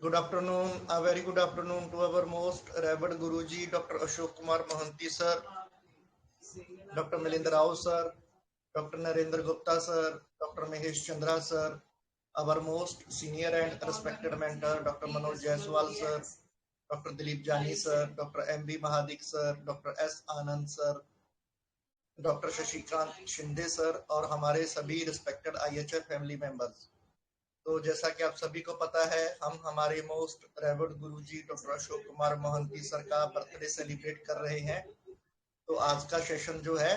Good afternoon, a very good afternoon to our most revered Guruji, Dr. Ashok Kumar Mohanty sir, Dr. Milind Rao sir, Dr. Narendra Gupta sir, Dr. Mahesh Chandra sir, our most senior and respected mentor, Dr. Manoj Jaiswal sir, Dr. Dilip Jani sir, Dr. M.B. Mahadik sir, Dr. S. Anand sir, doctor Shashikant Shinde sir और हमारे सभी respected IHF family members. तो जैसा कि आप सभी को पता है, हम हमारे मोस्ट रेवर्ड गुरुजी डॉक्टर अशोक कुमार मोहंती सर का बर्थडे सेलिब्रेट कर रहे हैं। तो आज का सेशन जो है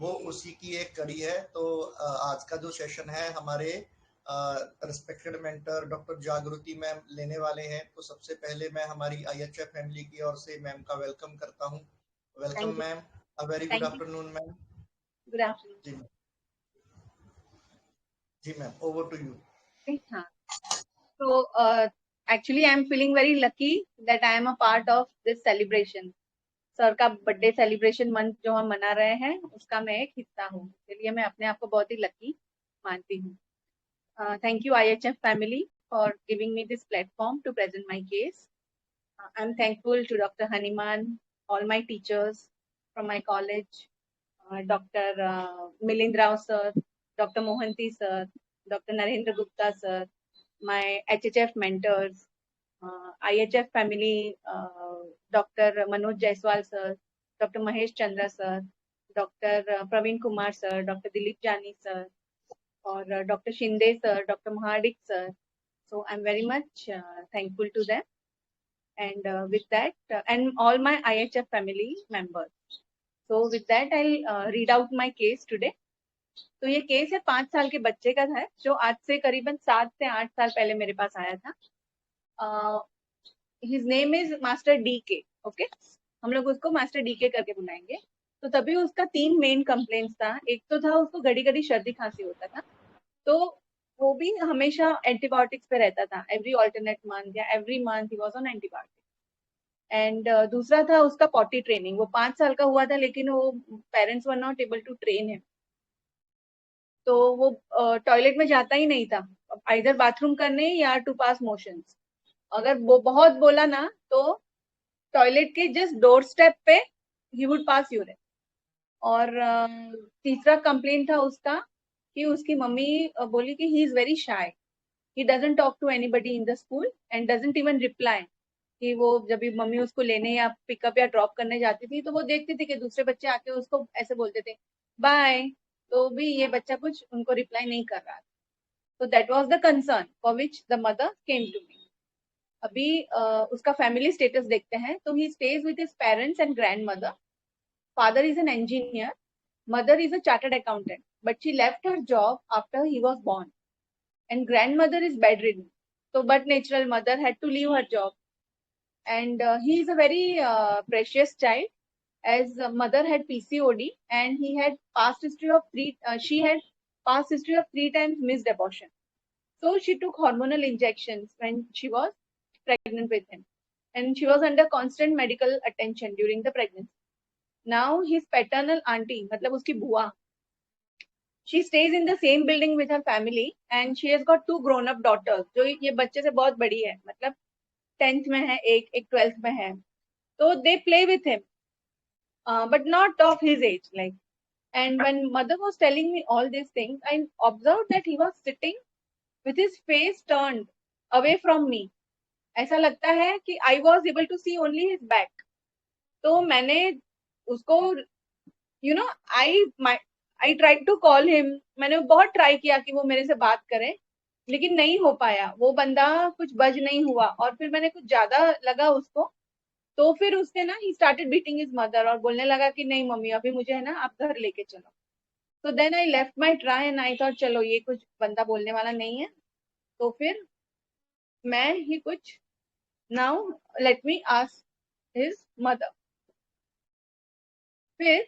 वो उसी की एक कड़ी है। तो आज का जो सेशन है हमारे रिस्पेक्टेड मेंटर डॉक्टर जागृति मैम लेने वाले हैं। तो सबसे पहले मैं हमारी IHF फैमिली की ओर से मैम का वेलकम करता हूँ। Welcome ma'am, a very good afternoon ma'am. Good afternoon जी मैम, ओवर टू यू। हाँ, so actually I am feeling very lucky that I am a part of this celebration. Sir का birthday celebration month जो हम मना रहे हैं उसका मैं एक हिस्सा हूँ, इसलिए मैं अपने आप को बहुत ही लकी मानती हूँ। Thank you IHF family for giving me this platform to present my case. I'm thankful to Dr. Hanuman, all my teachers from my college, Dr. Milind Rao sir, Dr. Mohanty sir, Dr. Narendra Gupta sir, my HHF mentors, IHF family, Dr. Manoj Jaiswal sir, Dr. Mahesh Chandra sir, Dr. Praveen Kumar sir, Dr. Dilip Jani sir, or Dr. Shinde sir, Dr. Mahadik sir. So I'm very much thankful to them. And with that, and all my IHF family members. So with that, I'll read out my case today. तो ये case है 5 साल के बच्चे का है जो आज से करीबन 7 से 8 साल पहले मेरे पास आया था। His name is master DK। Okay, हम लोग उसको मास्टर DK करके बुलाएंगे। तो तभी उसका 3 मेन कंप्लेंट्स था। एक तो था उसको घड़ी घड़ी सर्दी खांसी होता था, तो वो भी हमेशा एंटीबायोटिक्स पे रहता था। एवरी ऑल्टरनेट मंथ या every month he was on antibiotics. And दूसरा था उसका पॉटी ट्रेनिंग। वो 5 साल का हुआ था लेकिन वो parents were not able to train him, तो वो टॉयलेट में जाता ही नहीं था, इधर बाथरूम करने या टू पास मोशंस। अगर वो बहुत बोला ना तो टॉयलेट के जस्ट डोर स्टेप पे ही वुड पास यूरिन। और तीसरा कंप्लेंट था उसका कि उसकी मम्मी बोली कि he is very shy, he doesn't talk to anybody in the school and doesn't even reply. कि वो जब भी मम्मी उसको लेने या पिकअप या ड्रॉप करने जाती थी तो वो देखती थी कि दूसरे बच्चे आके उसको ऐसे बोलते थे बाय, तो भी ये बच्चा कुछ उनको रिप्लाई नहीं कर रहा था। तो that was the concern for which the mother came to me. अभी उसका फैमिली स्टेटस देखते हैं। तो he stays with his parents and grandmother. Father is an engineer, mother is a chartered accountant, but she left her job after he was born, and grandmother is bedridden, so but natural mother had to leave her job. And he is a very precious child, as mother had PCOD and he had past history of she had past history of 3 times missed abortion. So she took hormonal injections when she was pregnant with him, and she was under constant medical attention during the pregnancy. Now his paternal auntie, matlab uski bua, she stays in the same building with her family and she has got 2 grown up daughters जो ये बच्चे से बहुत बड़ी है, मतलब 10th में है एक 12th में है। तो they play with him, but not of his age, like. And when mother was telling me all these things, I observed that he was sitting with his face turned away from me. ऐसा लगता है कि I was able to see only his back. तो मैंने उसको I tried to call him. मैंने बहुत try किया कि वो मेरे से बात करे, लेकिन नहीं हो पाया। वो बंदा कुछ बज नहीं हुआ और फिर मैंने कुछ ज्यादा लगा उसको, तो फिर उसने ना he started beating his mother और बोलने लगा कि नहीं मम्मी अभी मुझे है ना आप घर लेके चलो। तो then I left my try and I thought चलो ये कुछ बंदा बोलने वाला नहीं है, तो फिर मैं ही कुछ now let me ask his mother. फिर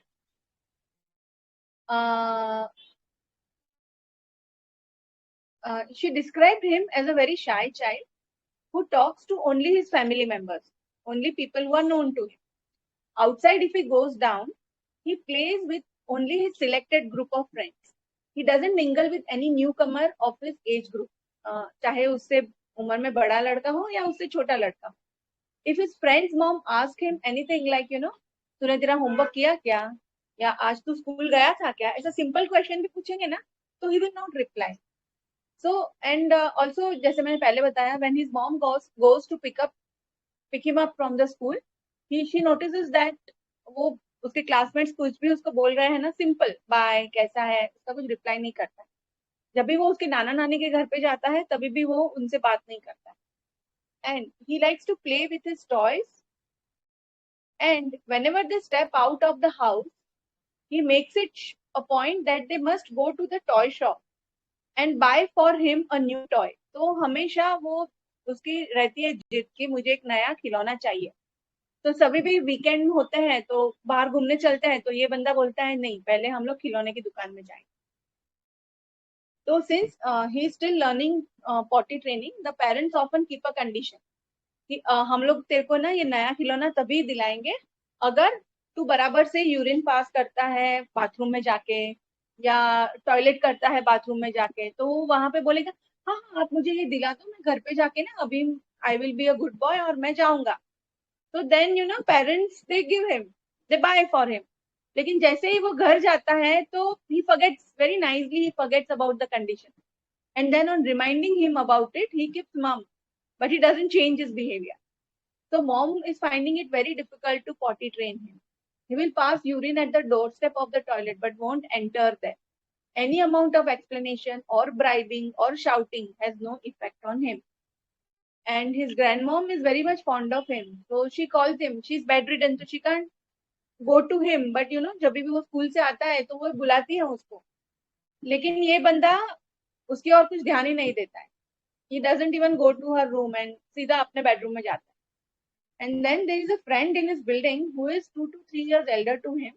she described him as a very shy child who talks to only his family members, only people who are known to him. Outside, if he goes down, he plays with only his selected group of friends. He doesn't mingle with any newcomer of his age group. चाहे उससे उम्र में बड़ा लड़का हो या उससे छोटा लड़का हो, if his friends mom ask him anything like तूने तेरा होमवर्क किया क्या, या आज तू स्कूल गया था क्या, ऐसा सिंपल क्वेश्चन भी पूछेंगे ना, तो he will not reply. So and also जैसे मैंने पहले बताया, when his mom goes to pick him up from the school, she notices that वो उसके क्लासमेट्स कुछ भी उसको बोल रहे हैं ना, सिंपल बाय कैसा है, उसका कुछ रिप्लाई नहीं करता है. जब भी वो उसके नाना नानी के घर पे जाता है तभी भी वो उनसे बात नहीं करता है. And he likes to play with his toys, and whenever they step out of the house, he makes it a point that they must go to the toy shop and buy for him a new toy. तो हमेशा वो उसकी रहती है जिद कि मुझे एक नया खिलौना चाहिए. तो सभी भी वीकेंड होते हैं तो बाहर घूमने चलते हैं, तो ये बंदा बोलता है नहीं, पहले हम लोग खिलौने की दुकान में जाएंगे. तो since he is still learning potty training, the parents often keep a condition कि हम लोग तेरे को ना ये नया खिलौना तभी दिलाएंगे अगर तू बराबर से यूरिन पास करता है बाथरूम में जाके, या टॉयलेट करता है बाथरूम में जाके. तो वो वहां पे बोलेगा हाँ हाँ आप मुझे ये दिला दो, मैं घर पे जाके ना अभी I will be a good boy और मैं जाऊंगा. तो then parents they give him, they buy for him. लेकिन जैसे ही वो घर जाता है तो he forgets very nicely, he forgets about the condition, and then on reminding him about it he keeps mum, but he doesn't change his behavior. So mom is finding it very difficult to potty train him. He will pass urine at the doorstep of the toilet but won't enter there. Any amount of explanation or bribing or shouting has no effect on him. And his grandmom is very much fond of him. So she calls him. She's bedridden, so she can't go to him. But जब भी वो school से आता है तो वो बुलाती है उसको. लेकिन ये बंदा उसकी और कुछ ध्यान ही नहीं देता है. He doesn't even go to her room and सीधा अपने बेडरूम में जाता है. And then there is a friend in his building who is 2 to 3 years elder to him.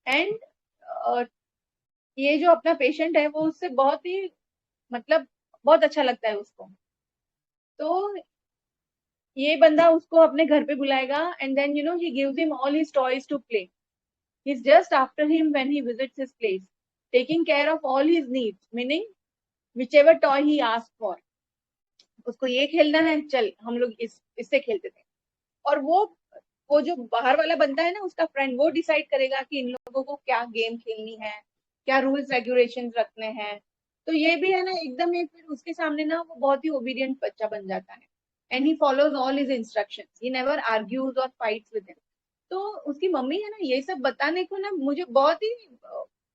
And ये जो अपना पेशेंट है वो उससे बहुत ही मतलब बहुत अच्छा लगता है उसको. तो ये बंदा उसको अपने घर पे बुलाएगा, and then he gives him all his toys to play. He's just after him when he visits his place, taking care of all his needs, meaning whichever toy he asks for. उसको ये खेलना है, चल हम लोग इससे खेलते थे. और वो जो बाहर वाला बनता है ना उसका फ्रेंड, वो डिसाइड करेगा कि इन लोगों को क्या गेम खेलनी है, क्या रूल्स रेगुलेशंस रखने हैं. तो ये भी है ना एकदम ही, फिर उसके सामने ना वो बहुत ही ओबीडियंट बच्चा बन जाता है. And he follows all his instructions, he never argues और फाइट्स विद हिम. तो उसकी मम्मी है ना ये सब बताने को ना मुझे बहुत ही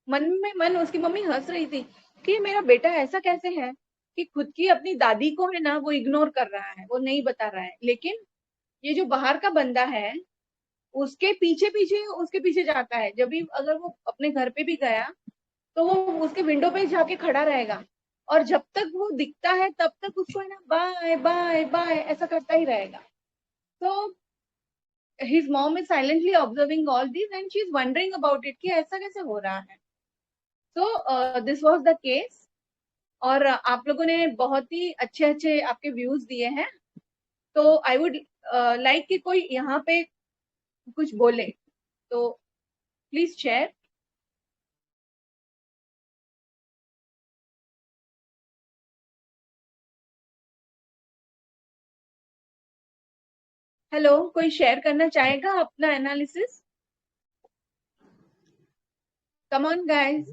मन में मन उसकी मम्मी हंस रही थी कि मेरा बेटा ऐसा कैसे है कि खुद की अपनी दादी को है ना वो इग्नोर कर रहा है, वो नहीं बता रहा है. लेकिन ये जो बाहर का बंदा है उसके पीछे जाता है. जब भी अगर वो अपने घर पे भी गया तो वो उसके विंडो पे जाके खड़ा रहेगा, और जब तक वो दिखता है तब तक उसको है ना बाय बाय बाय ऐसा करता ही रहेगा. तो his mom is silently observing all this and she is wondering about it कि ऐसा कैसे हो रहा है. So this was the case. और आप लोगों ने बहुत ही अच्छे अच्छे आपके व्यूज दिए हैं. तो आई वुड लाइक कि कोई यहाँ पे कुछ बोले, तो प्लीज शेयर. हेलो, कोई शेयर करना चाहेगा अपना एनालिसिस? कम ऑन गाइस,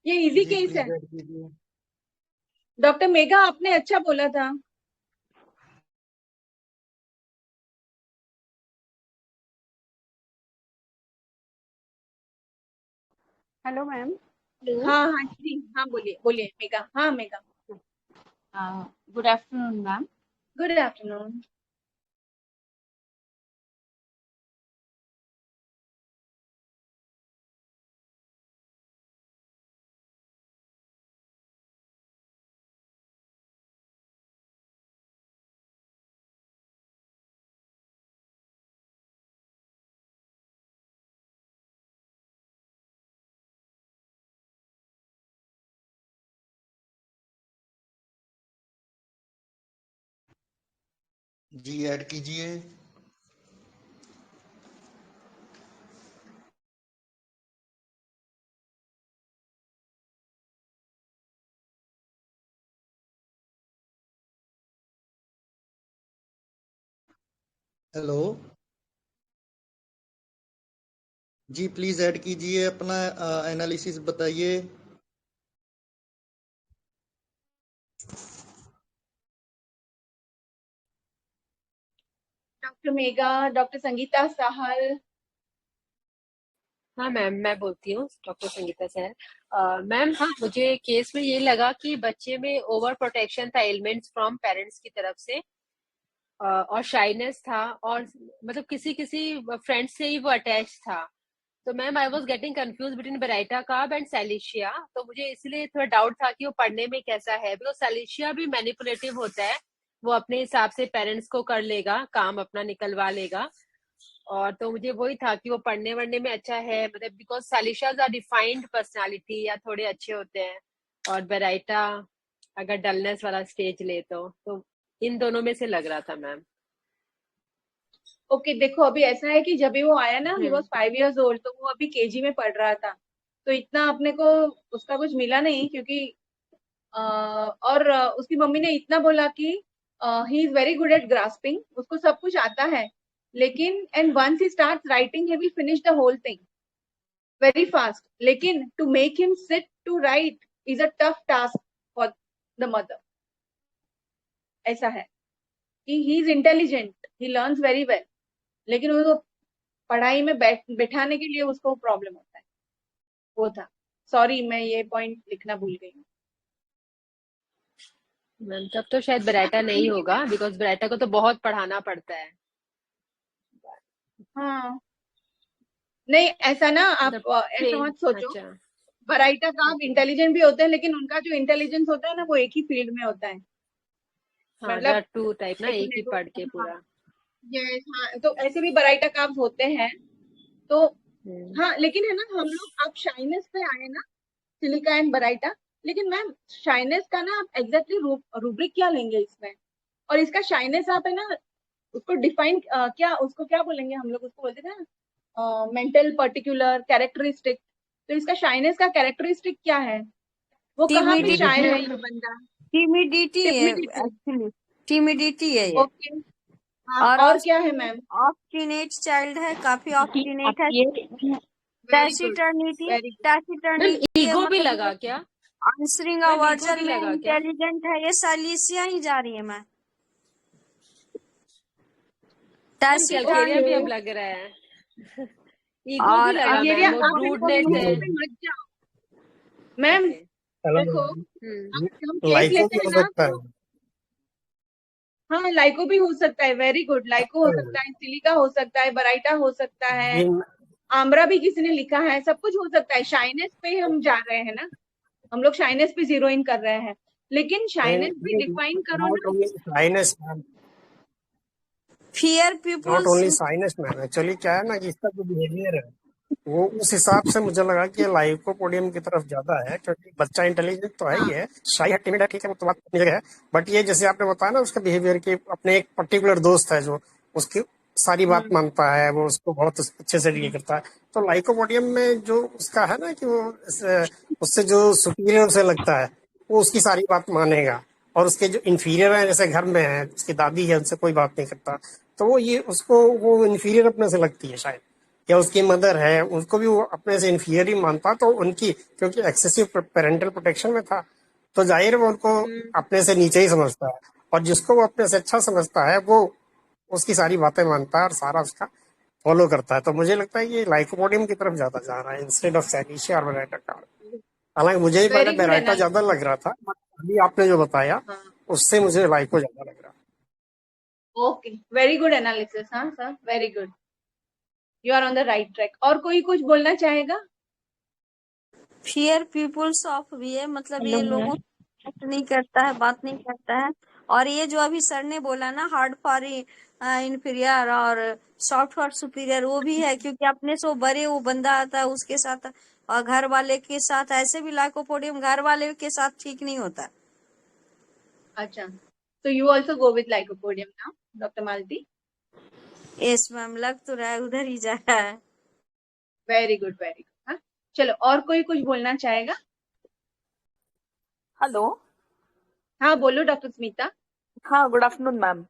ये इजी जी केस है. प्लीज ऐड कीजिए. डॉक्टर मेघा आपने अच्छा बोला था. Hello ma'am. हेलो. हाँ हाँ जी, हाँ बोलिए बोलिए मेघा. हाँ Megha, good afternoon ma'am. Good afternoon. जी ऐड कीजिए. हेलो जी, प्लीज ऐड कीजिए, अपना एनालिसिस बताइए। Doctor Megha, doctor Sangeeta Sahal. हाँ मैम, मैं बोलती हूँ डॉक्टर संगीता सर। मैम, हाँ मुझे केस में ये लगा कि बच्चे में ओवर प्रोटेक्शन था एलिमेंट्स फ्रॉम पेरेंट्स की तरफ से, और शाइनेस था, और मतलब किसी किसी फ्रेंड से ही वो अटैच था। तो ma'am, I was getting confuse between baryta carb and silicea. तो मुझे इसलिए थोड़ा डाउट था कि वो पढ़ने में कैसा है, बिकॉज सैलिशिया भी मैनिपुलेटिव होता है। वो अपने हिसाब से पेरेंट्स को कर लेगा, काम अपना निकलवा लेगा। और तो मुझे वही था कि वो पढ़ने वढ़ने में अच्छा है, मतलब बिकॉज सैलिशियाज आर डिफाइंड पर्सनालिटी या थोड़े अच्छे होते हैं, और बेराइटा अगर डलनेस वाला स्टेज ले तो इन दोनों में से लग रहा था मैम। ओके, देखो अभी ऐसा है कि जब भी वो आया ना, he was hmm 5 years old, तो वो अभी केजी में पढ़ रहा था। तो इतना अपने को उसका कुछ मिला नहीं, क्योंकि और उसकी मम्मी ने इतना बोला कि he is very good at grasping, उसको सब कुछ आता है, लेकिन and once he start writing he will finish the whole thing very fast, लेकिन to make him sit to write is a tough task for the mother. ऐसा है कि he is intelligent, he learns very well, लेकिन उसको पढ़ाई में बैठाने के लिए उसको प्रॉब्लम होता है। वो था, सॉरी मैं ये पॉइंट लिखना भूल गई हूँ। मैम, तब तो शायद बेराइटा नहीं होगा, बिकॉज बेराइटा को तो बहुत पढ़ाना पड़ता है। हाँ, नहीं ऐसा ना, आप मतलब ऐसा मत सोचो। अच्छा। वराइटा का आप ओके। इंटेलिजेंट भी होते हैं, लेकिन उनका जो इंटेलिजेंस होता है ना, वो एक ही फील्ड में होता है। हाँ, मतलब टू टाइप ना, एक एक ही मिनट पढ़ के हाँ, पूरा। यस हाँ, तो ऐसे भी वराइटा काव्स होते हैं। तो हम्म हाँ, लेकिन है ना, हम लोग आप शाइनेस पे आए ना, सिलिका एंड बराइटा, लेकिन मैम शाइनेस का ना आप एग्जैक्टली रूब्रिक क्या लेंगे इसमें? और इसका शाइनेस आप है ना, उसको डिफाइन क्या, उसको क्या बोलेंगे हम लोग, उसको बोलते थे ना मेंटल पर्टिकुलर कैरेक्टरिस्टिक। तो इसका शाइनेस का कैरेक्टरिस्टिक क्या है? वो कहाँ पे टिमिडिटी शायर है ये बंदा? टिमिडिटी है टिमिडिटी। एक्चुअली। टिमिडिटी है ये। ओके। हाँ, और और क्या है मैम? ऑब्स्टिनेट चाइल्ड है, काफी आप ऑब्स्टिनेट है। ये very good, taciturnity very good. Ma'am, taciturnity है, ईगो भी मतलब लगा क्या? आंसरिंग मैम, ईगो अवर्जन भी में लगा क्या? इंटेलिजेंट है, ये सालिसिया ही जा रही है मैं। मैम, कैलकेरिया भी अब टैसिटर्निटी लग रहा है। ईगो भी और लगा ये मैम, और आप है ना रूडनेस है। ईगो पे मत जाओ मैम। ओके। देखो, हम्म हम केस लाइको लेते भी हैं हो ना, सकता है। तो हाँ लाइको भी हो सकता है, वेरी गुड, लाइको हो सकता है, सिलिका हो सकता है, बराइटा हो सकता है, आम्रा भी किसी ने लिखा है, सब कुछ हो सकता है। शाइनेस पे हम जा रहे हैं ना, हम लोग शाइनेस पे जीरो इन कर रहे हैं, लेकिन शाइनेस भी डिफाइन करो नॉट ना। Only shyness ma'am, fear not peoples. Only shyness ma'am, actually क्या है ना कि इसका जो बिहेवियर है वो उस हिसाब से मुझे लगा कि ये लाइकोपोडियम की तरफ ज्यादा है, क्योंकि बच्चा इंटेलिजेंट तो है ही हाँ है, शाई है, टिमिड है, ठीक है, वो तो बात अपनी जगह है। बट ये जैसे आपने बताया ना उसका बिहेवियर की, अपने एक पर्टिकुलर दोस्त है जो उसकी सारी बात हम्म मानता है, वो उसको बहुत अच्छे से डील करता है। तो लाइकोपोडियम में जो उसका है ना कि वो उससे जो सुपीरियर उसे लगता है वो उसकी सारी बात मानेगा, और उसके जो इंफीरियर है जैसे घर में है उसकी दादी है उनसे कोई बात नहीं करता, तो वो ये उसको वो इंफीरियर अपने से लगती है शायद, या उसकी मदर है उसको भी वो अपने से इंफीरियर ही मानता, तो उनकी क्योंकि एक्सेसिव पेरेंटल प्रोटेक्शन में था तो जाहिर है वो उनको हम्म अपने से नीचे ही समझता है, और जिसको वो अपने से अच्छा समझता है वो उसकी सारी बातें मानता है और सारा उसका फॉलो करता है। तो मुझे लगता है ये लाइकोपोडियम की तरफ ज्यादा जा रहा है इंस्टेड ऑफ सैलिशिया और बेराटा का। हालांकि मुझे ही पहले वेरी गुड बेराटा ज्यादा एनालिसिस। लग रहा था, but अभी आपने जो बताया हाँ, उससे मुझे लाइको ज्यादा लग रहा है। ओके, वेरी गुड एनालिसिस, हाँ sir, very good, you are on the right track. और कोई कुछ बोलना चाहेगा? फियर पीपुल्स ऑफ भी है, मतलब हेलो ये लोगों मैम। से बात नहीं करता है, बात नहीं करता है। और ये जो अभी सर ने बोला ना, हार्ड फॉर इन्फीरियर और सॉफ्ट फॉर सुपीरियर, वो भी है, क्योंकि अपने से वो बड़े वो बंदा आता है उसके साथ, और घर वाले के साथ ऐसे भी लाइकोपोडियम घर वाले के साथ ठीक नहीं होता। अच्छा, तो you also go with lycopodium now, doctor Malti? Yes ma'am, लग तो रहा है उधर ही जा रहा है। Very good, very good. हाँ, चलो, और कोई कुछ बोलना चाहेगा? हेलो। हाँ बोलो डॉक्टर स्मिता। हाँ, गुड आफ्टरनून मैम।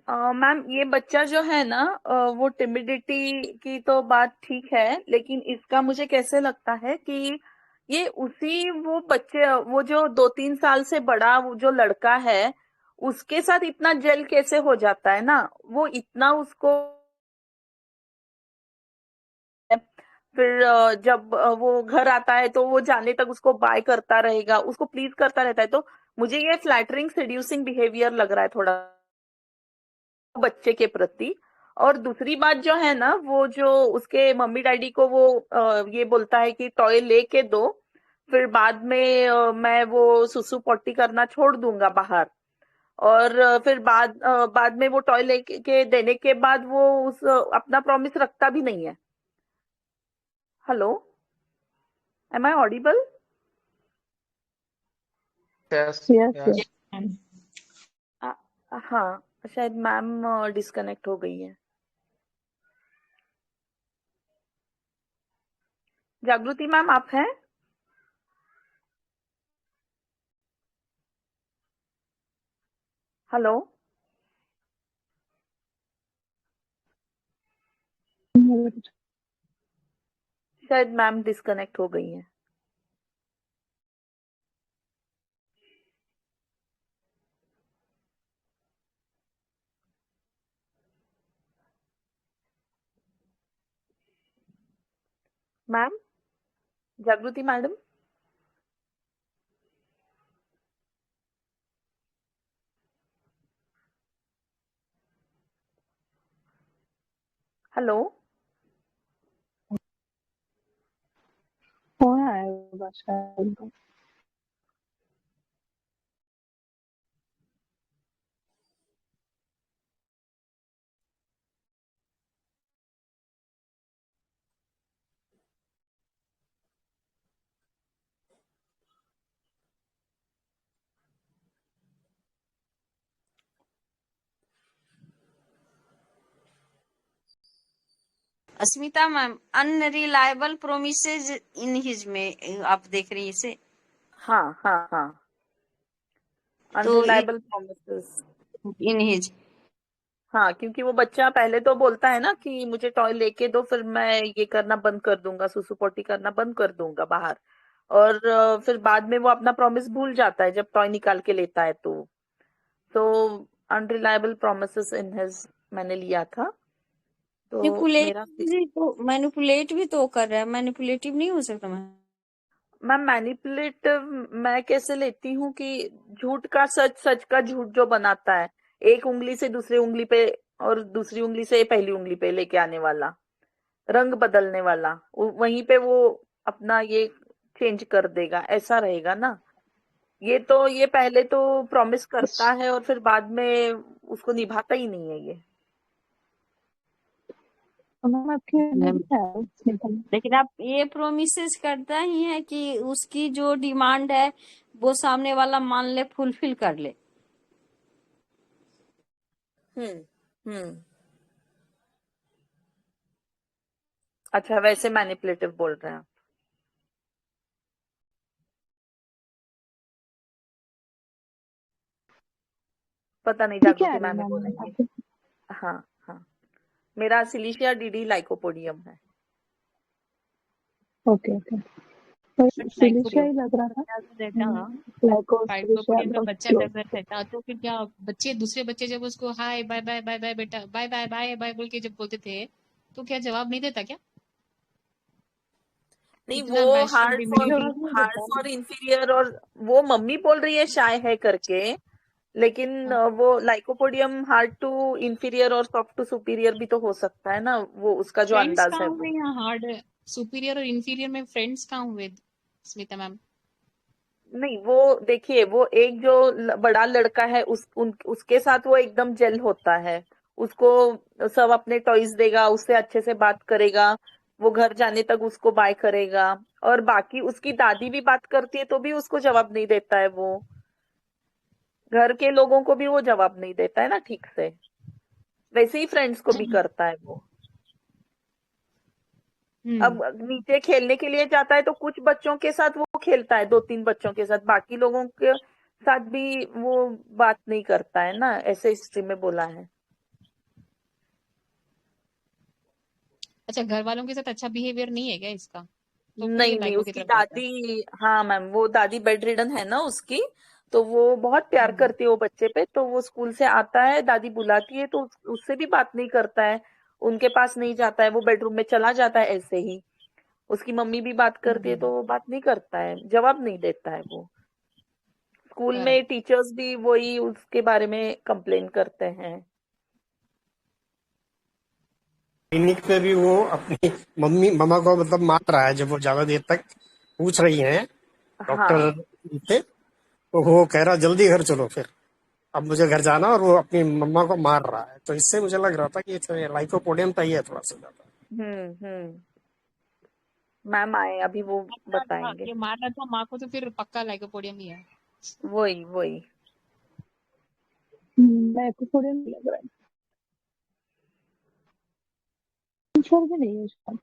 मैम ये बच्चा जो है ना वो टिमिडिटी की तो बात ठीक है, लेकिन इसका मुझे कैसे लगता है कि ये उसी वो बच्चे वो जो 2-3 साल से बड़ा वो जो लड़का है उसके साथ इतना जेल कैसे हो जाता है ना, वो इतना उसको फिर जब वो घर आता है तो वो जाने तक उसको बाय करता रहेगा, उसको प्लीज करता रहता है। तो मुझे ये फ्लैटरिंग सेड्यूसिंग बिहेवियर लग रहा है थोड़ा बच्चे के प्रति। और दूसरी बात जो है ना, वो जो उसके मम्मी डैडी को वो ये बोलता है कि टॉय लेके दो, फिर बाद में मैं वो सुसु पॉटी करना छोड़ दूंगा बाहर। और फिर बाद में वो टॉय लेके के देने के बाद वो उस अपना प्रॉमिस रखता भी नहीं है। Hello, am I audible? Yes. Yes, Yes. yes. हाँ, शायद मैम डिस्कनेक्ट हो गई है। जागृति मैम आप हैं? हेलो, शायद मैम डिस्कनेक्ट हो गई हैं। मैम, जागृति मैडम? हेलो, फोन आएगा शायद। Asmita ma'am, unreliable promises in his में आप देख रही हैं इसे? हाँ हाँ हाँ, तो अनरिलायबल प्रॉमिसेस इन हिज, हाँ, क्योंकि वो बच्चा पहले तो बोलता है ना कि मुझे टॉय लेके दो, फिर मैं ये करना बंद कर दूंगा, सुसु पोटी करना बंद कर दूंगा बाहर। और फिर बाद में वो अपना प्रॉमिस भूल जाता है जब टॉय निकाल के लेता है। तो अनरिलायबल प्रोमिसेस इन हिज मैंने लिया था। तो मेरा मैनिपुलेट भी तो कर रहा है, मैनिपुलेटिव नहीं हो सकता मैं मैनिपुलेटिव मैं कैसे लेती हूँ कि झूठ का सच, सच का झूठ जो बनाता है, एक उंगली से दूसरी उंगली पे और दूसरी उंगली से पहली उंगली पे लेके आने वाला, रंग बदलने वाला, वहीं पे वो अपना ये चेंज कर देगा, ऐसा रहेगा ना। ये पहले तो प्रॉमिस करता है और फिर बाद में उसको निभाता ही नहीं है ये। मैम आपकी लेकिन आप ये प्रोमिसेस करता ही है कि उसकी जो डिमांड है वो सामने वाला मान ले, फुलफिल कर ले। हम्म। अच्छा, वैसे मैनिपुलेटिव बोल रहे हैं आप? पता नहीं, जागृति मैम ही बोलेंगे। हाँ हाँ, मेरा सिलिशिया डीडी लाइकोपोडियम है। ओके ओके, सिलिशिया ही लग रहा था। लाइकोपोडियम का बच्चा अगर रहता तो फिर क्या बच्चे, दूसरे बच्चे जब उसको hi bye bye bye bye बेटा बाय बाय बाय बाय बोल के जब बोलते थे तो क्या जवाब नहीं देता क्या? नहीं, वो हार्ड फॉर इंफीरियर, और वो मम्मी बोल रही है शाय है करके, लेकिन वो लाइकोपोडियम हार्ड टू इंफीरियर और सॉफ्ट टू सुपीरियर भी तो हो सकता है ना, वो उसका जो अंदाज है। हार्ड सुपीरियर और इंफीरियर में फ्रेंड्स कहाँ हुए स्मिता मैम? नहीं, वो देखिए, वो एक जो बड़ा लड़का है उसके साथ वो एकदम जेल होता है, उसको सब अपने टॉयज देगा, उससे अच्छे से बात करेगा, वो घर जाने तक उसको बाय करेगा, और बाकी उसकी दादी भी बात करती है तो भी उसको जवाब नहीं देता है, वो घर के लोगों को भी वो जवाब नहीं देता है ना ठीक से, वैसे ही फ्रेंड्स को भी करता है वो। अब नीचे खेलने के लिए जाता है तो कुछ बच्चों के साथ वो खेलता है, 2-3 बच्चों के साथ, बाकी लोगों के साथ भी वो बात नहीं करता है ना, ऐसे हिस्ट्री में बोला है। अच्छा, घर वालों के साथ अच्छा बिहेवियर नहीं है क्या इसका? तो फिर ये नहीं नहीं, लाइको की उसकी तरफ जाता है। दादी, हाँ मैम, वो दादी बेड रिडन है ना उसकी, तो वो बहुत प्यार करती है वो बच्चे पे। तो वो स्कूल से आता है, दादी बुलाती है तो उससे भी बात नहीं करता है, उनके पास नहीं जाता है, वो बेडरूम में चला जाता है ऐसे ही। उसकी मम्मी भी बात करती है तो वो बात नहीं करता है, जवाब नहीं देता है वो। स्कूल में करेक्ट। टीचर्स भी वही उसके बारे में कंप्लेन करते हैं। क्लिनिक पे भी वो अपनी मम्मी मामा को मतलब मार रहा है जब वो ज्यादा देर तक पूछ रही हैं डॉक्टर हाँ से। तो वो कह रहा जल्दी घर चलो फिर, अब मुझे घर जाना, और वो अपनी मम्मा को मार रहा है। तो इससे मुझे लग रहा था कि ये लाइकोपोडियम का ही है थोड़ा सा ज्यादा। हम्म। मैम आए अभी, वो अच्छा, बताएंगे। ये मार रहा था माँ को तो फिर पक्का लाइकोपोडियम ही है। वही वही। मेरे को थोड़ा नहीं लग रहा है, आंसर भी नहीं है उसका।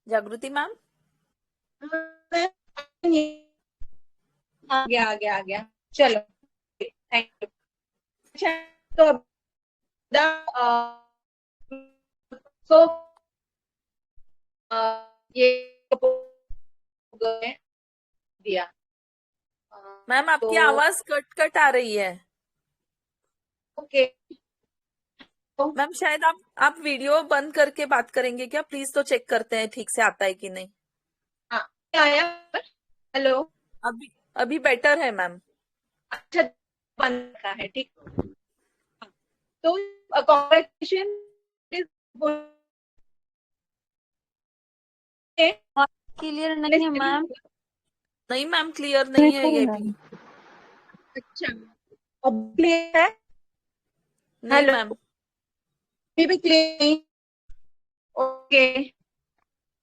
जागृति मैम। आ गया चलो, थैंक यू। अच्छा, तो सो ये दिया। मैम आपकी तो आवाज कट कट आ रही है। ओके, मैम शायद आप वीडियो बंद करके बात करेंगे क्या प्लीज, तो चेक करते हैं ठीक से आता है कि नहीं। हाँ आया। हेलो, अभी बेटर है मैम। अच्छा बंद का है, ठीक। तो कॉन्ग्रेचुलेशन। क्लियर नहीं है मैम। नहीं मैम क्लियर नहीं है ये भी। अच्छा, अब क्लियर है? नहीं हेलो, मैम। अभी भी क्लियर नहीं? ओके,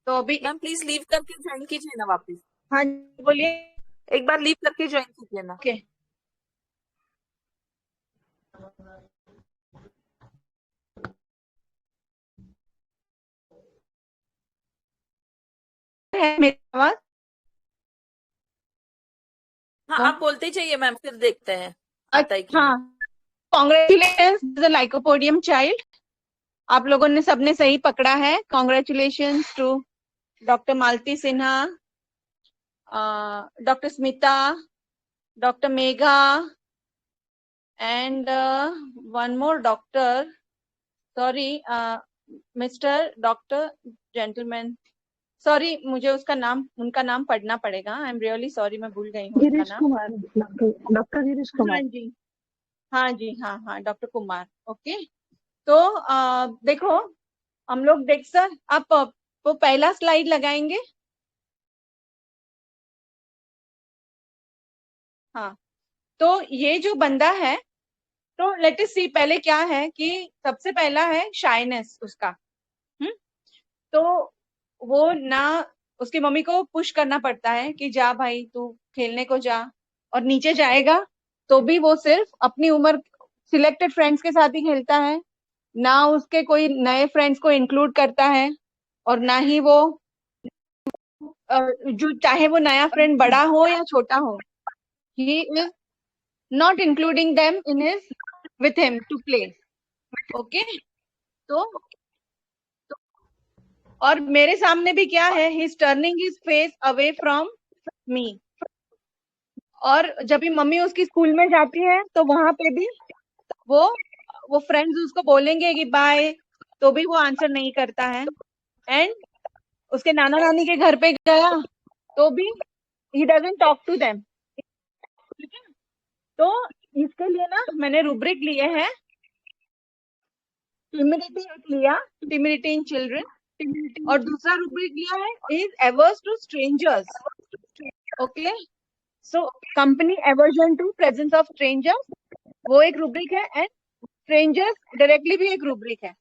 तो अभी मैम प्लीज लीव करके ज्वाइन कीजिए ना वापस। हाँ बोलिए। एक बार लीव करके ज्वाइन कीजिए ना। ओके, है मेरी आवाज? हाँ आप बोलते चाहिए मैम, फिर देखते हैं आता है कि हाँ, कॉन्ग्रेचुलेशन लाइकोपोडियम चाइल्ड। आप लोगों ने सबने सही पकड़ा है। Congratulation to doctor Malti Sinha, doctor Smita, doctor Megha, and one more doctor, sorry mister doctor gentleman, sorry मुझे उनका नाम पढ़ना पड़ेगा। आई एम रियली सॉरी, मैं भूल गई हूँ उनका गिरीश नाम। कुमार, डॉक्टर गिरीश कुमार। हाँ जी, हाँ डॉक्टर कुमार। ओके, तो देखो हम लोग देख सर, आप वो पहला स्लाइड लगाएंगे। हाँ, तो ये जो बंदा है, तो लेट अस सी पहले क्या है कि सबसे पहला है शाइनेस उसका। तो वो ना, उसकी मम्मी को पुश करना पड़ता है कि जा भाई तू खेलने को जा, और नीचे जाएगा तो भी वो सिर्फ अपनी उम्र सिलेक्टेड फ्रेंड्स के साथ ही खेलता है, ना उसके कोई नए फ्रेंड्स को इंक्लूड करता है, और ना ही वो जो चाहे वो नया फ्रेंड बड़ा हो या छोटा हो, he is not including them in his with him to play. Okay, तो और मेरे सामने भी क्या है, he is turning his face away from me। और जब भी मम्मी उसकी स्कूल में जाती है तो वहां पे भी वो फ्रेंड्स उसको बोलेंगे कि बाय, तो भी वो आंसर नहीं करता है। एंड उसके नाना नानी के घर पे गया तो भी he doesn't talk to them। ठीक है, तो इसके लिए ना मैंने रूब्रिक लिए हैं। टिमिडिटी एक लिया, टिमिडिटी इन चिल्ड्रन, और दूसरा रूब्रिक लिया है is averse to strangers. Okay, so company aversion to presence of strangers, वो एक रूब्रिक है, एंड स्ट्रेंजर्स डायरेक्टली भी एक रूब्रिक है।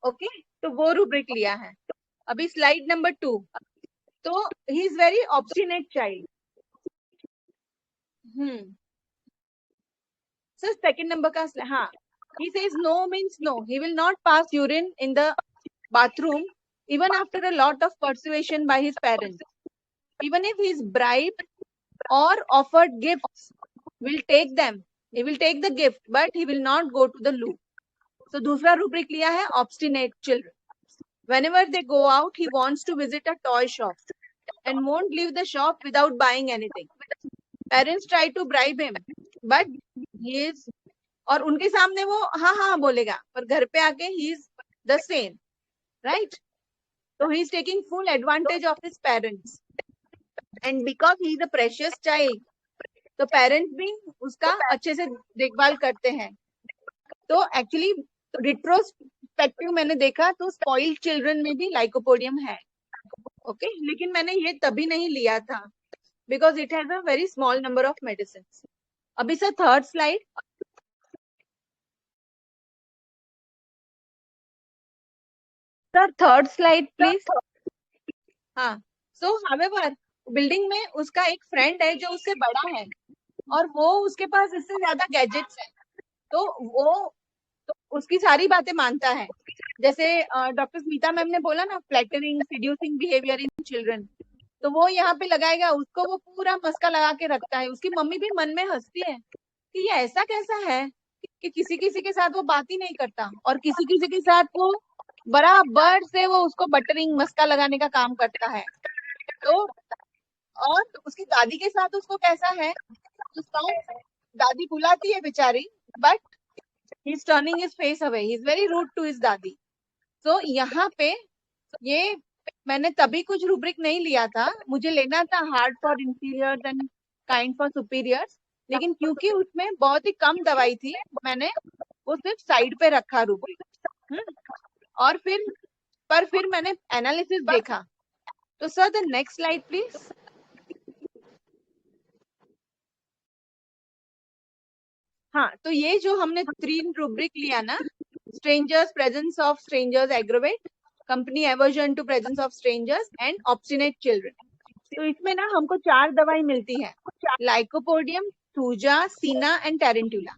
ओके, तो वो रूब्रिक लिया है। अभी स्लाइड नंबर 2, तो he is very obstinate child. Sir second number का, हाँ, he says no means no, he will not pass urine in the bathroom even after a lot of persuasion by his parents, even if he is bribed or offered gifts, will take them, he will take the gift but he will not go to the loo। so दूसरा rubric लिया है obstinate children। whenever they go out he wants to visit a toy shop and won't leave the shop without buying anything। parents try to bribe him but he is, और उनके सामने वो हाँ हाँ बोलेगा, पर घर पे आके he is the same, right. तो he is taking full advantage of his parents, and because he is a precious child, तो पेरेंट्स भी उसका अच्छे से देखभाल करते हैं। तो एक्चुअली रिट्रोस्पेक्टिव मैंने देखा तो स्पॉइल्ड चिल्ड्रन में भी लाइकोपोडियम है। ओके, लेकिन मैंने ये तभी नहीं लिया था because it has a very small number of medicine. अभी sir third slide, sir third slide please. हाँ, सो हावेवर बिल्डिंग में उसका एक फ्रेंड है जो उससे बड़ा है, और वो उसके पास इससे ज्यादा गैजेट्स है, तो वो उसकी सारी बातें मानता है। जैसे डॉक्टर स्मिता मैम ने बोला ना, flattering seducing behaviour in children, तो वो यहाँ पे लगाएगा, उसको वो पूरा मस्का लगा के रखता है। उसकी मम्मी भी मन में हंसती है कि ये ऐसा कैसा है कि किसी किसी के साथ वो बात ही नहीं करता और किसी किसी के साथ वो बराबर से वो उसको बटरिंग मस्का लगाने का काम करता है। तो और उसकी दादी के साथ उसको कैसा है, उसका दादी बुलाती है बेचारी, but he is turning his face away, he is very rude to his दादी। तो यहाँ पे ये मैंने तभी कुछ रूब्रिक नहीं लिया था, मुझे लेना था hard for inferiors and kind for superiors, लेकिन क्योंकि उसमें बहुत ही कम दवाई थी, मैंने वो सिर्फ साइड पे रखा रूब्रिक। और फिर मैंने एनालिसिस देखा। तो sir the next slide please. हाँ, तो ये जो हमने 3 रूब्रिक लिया ना, strangers, presence of strangers aggravate, company aversion to presence of strangers and obstinate children, तो इसमें ना हमको 4 दवाई मिलती है, lycopodium, thuja, cina and tarentula.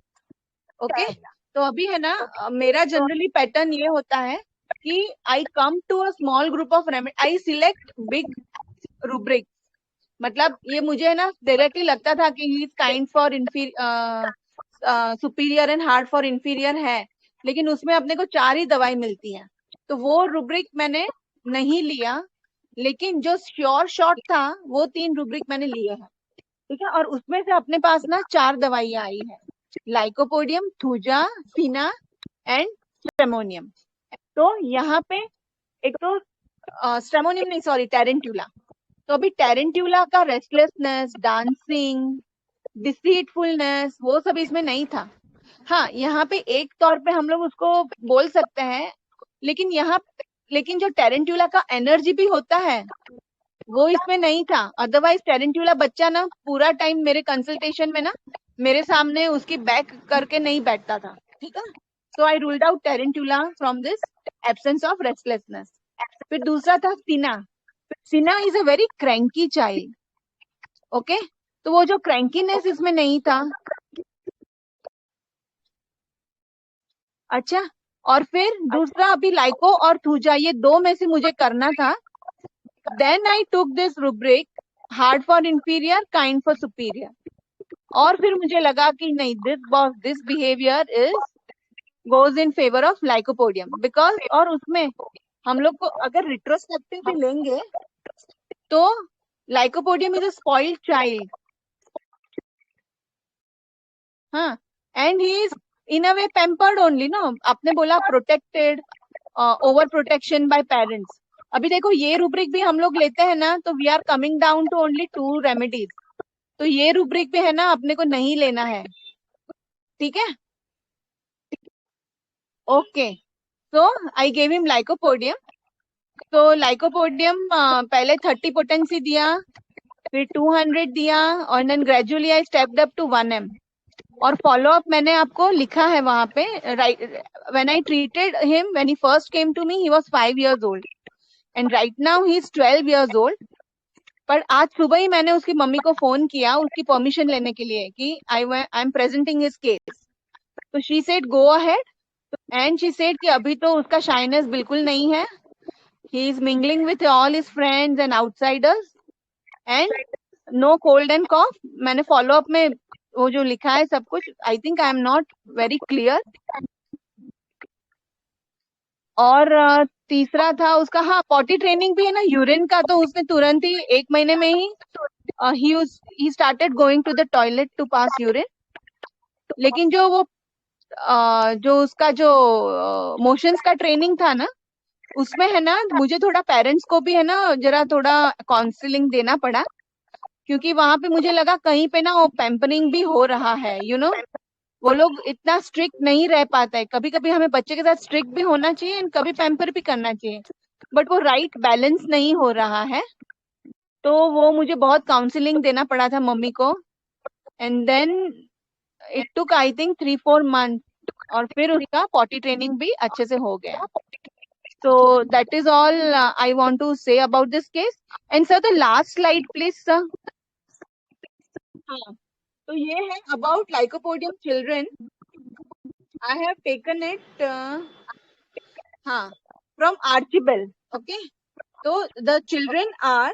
Okay, तो अभी है ना मेरा जनरली पैटर्न ये होता है कि I come to a small group of remedy, I select big rubric. मतलब ये मुझे है ना डायरेक्टली लगता था कि he is kind for superior and hard for inferior है, लेकिन उसमें अपने को 4 ही दवाई मिलती है, तो वो रूब्रिक मैंने नहीं लिया। लेकिन जो श्योर शॉट था वो 3 रूब्रिक मैंने लिए हैं, ठीक है। और उसमें से अपने पास ना 4 दवाइयां आई है, lycopodium, thuja, cina and stramonium. तो यहाँ पे एक तो स्ट्रेमोनियम नहीं, सॉरी, टेरेंटुला। तो अभी टेरेंटुला का रेस्टलेसनेस, डांसिंग, डिसीटफुलनेस, वो सब इसमें नहीं था। हाँ, यहाँ पे एक तौर पे हम लोग उसको बोल सकते हैं, लेकिन जो टेरेंटुला का एनर्जी भी होता है वो इसमें नहीं था। अदरवाइज टेरेंटुला बच्चा ना पूरा टाइम मेरे कंसल्टेशन में ना मेरे सामने उसकी बैक करके नहीं बैठता था, ठीक है। So I ruled out tarantula from this absence of restlessness. फिर दूसरा था cina. Cina is a very cranky child, okay, तो वो जो क्रैंकीनेस इसमें नहीं था। अच्छा, और फिर दूसरा अभी लाइको और थूजा, ये 2 में से मुझे करना था। Then I took this rubric, hard for inferior, kind for superior, और फिर मुझे लगा कि नहीं, this behaviour is goes in favour of lycopodium, because और उसमें हम लोग को अगर रिट्रोस्पेक्टिव भी लेंगे तो lycopodium is a spoiled child, हाँ, and he is in a way pampered only, no, आपने बोला protected, over protection by parents. अभी देखो ये रूब्रिक भी हम लोग लेते हैं ना, तो we are coming down to only 2 remedies, तो ये रूब्रिक भी है ना अपने को नहीं लेना है, ठीक है। Okay, so I gave him lycopodium. तो लाइकोपोडियम पहले 30 पोटेंसी दिया, फिर 200 दिया, और then gradually I stepped up to 1 m। और फॉलो अप मैंने आपको लिखा है वहां पे, right, when I treated him, when he first came to me, he was 5 years old and right now he is 12 years old। पर आज सुबह ही मैंने उसकी मम्मी को फोन किया उसकी परमिशन लेने के लिए कि I am presenting his case, तो she said go ahead, and she said कि अभी तो उसका शाइनेस बिल्कुल नहीं है, he is mingling with all his friends and outsiders and no cold and cough. मैंने फॉलो अप में वो जो लिखा है सब कुछ, I think I am not very clear. और तीसरा था उसका, हाँ, पॉटी ट्रेनिंग भी है ना, यूरिन का, तो उसने तुरंत ही 1 महीने में ही he started going to the toilet to pass urine। लेकिन जो वो जो उसका जो मोशंस का ट्रेनिंग था ना, उसमें है ना मुझे थोड़ा पेरेंट्स को भी है ना जरा थोड़ा काउंसलिंग देना पड़ा, क्योंकि वहां पे मुझे लगा कहीं पे ना वो पैम्परिंग भी हो रहा है, यू नो, वो लोग इतना स्ट्रिक्ट नहीं रह पाता है। कभी कभी हमें बच्चे के साथ स्ट्रिक्ट भी होना चाहिए एंड कभी पैम्पर भी करना चाहिए, बट वो राइट बैलेंस नहीं हो रहा है। तो वो मुझे बहुत काउंसलिंग देना पड़ा था मम्मी को, and then it took I think 3-4 months, और फिर उसका पॉटी ट्रेनिंग भी अच्छे से हो गया। So that is all I want to say about this case. And sir, the last slide please sir. हाँ, तो ये है about lycopodium children। I have taken it from Archibald. Okay. So the children are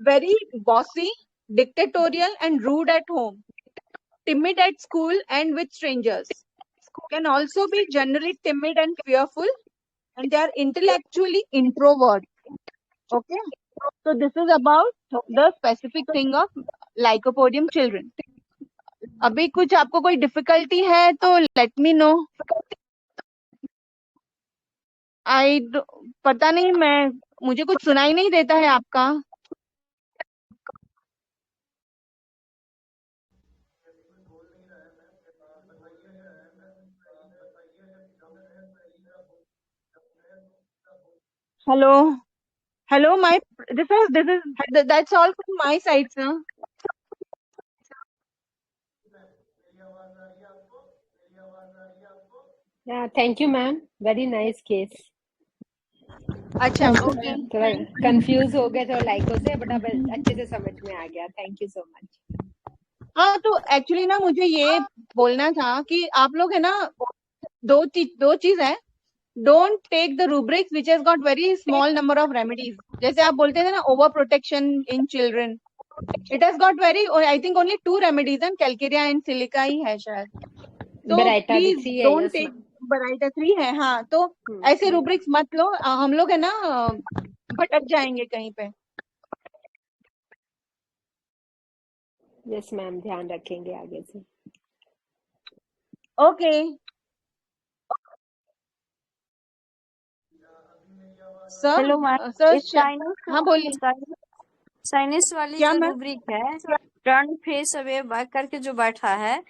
very bossy, dictatorial, and rude at home, timid at school and with strangers. Can also be generally timid and fearful, and they are intellectually introvert. Okay. So this is about the specific thing of lycopodium children. अभी कुछ आपको कोई difficulty है तो let me know. पता नहीं, मुझे कुछ सुनाई नहीं देता है आपका. Hello my this is that's all from my side, sir. Yeah, thank you, ma'am. Very nice case. अच्छा, ओके. थोड़ा कंफ्यूज हो गए थे लाइको से, बट अब अच्छे से समझ में आ गया. Thank you so much. हाँ, तो एक्चुअली ना मुझे ये बोलना था कि आप लोग है ना, दो चीज है. Don't take the rubrics which has got very small number of remedies. जैसे आप बोलते थे ना, over protection in children, it has got very, I think only 2 remedies and calcarea and silica ही है शायद. तो बराइटा भी प्लीज 3 है. Don't yes take ma'am. Baryta 3 है. हाँ, तो ऐसे रूब्रिक्स मत लो. हम लोग है ना भटक जाएंगे कहीं पे. यस मैम, ध्यान रखेंगे आगे से. Okay. Sir, hello ma'am, sir, sinus हाँ बोलिए. साइनस वाली क्या जो मैम? रूब्रिक है, टर्न फेस अवे बैक करके जो बैठा है,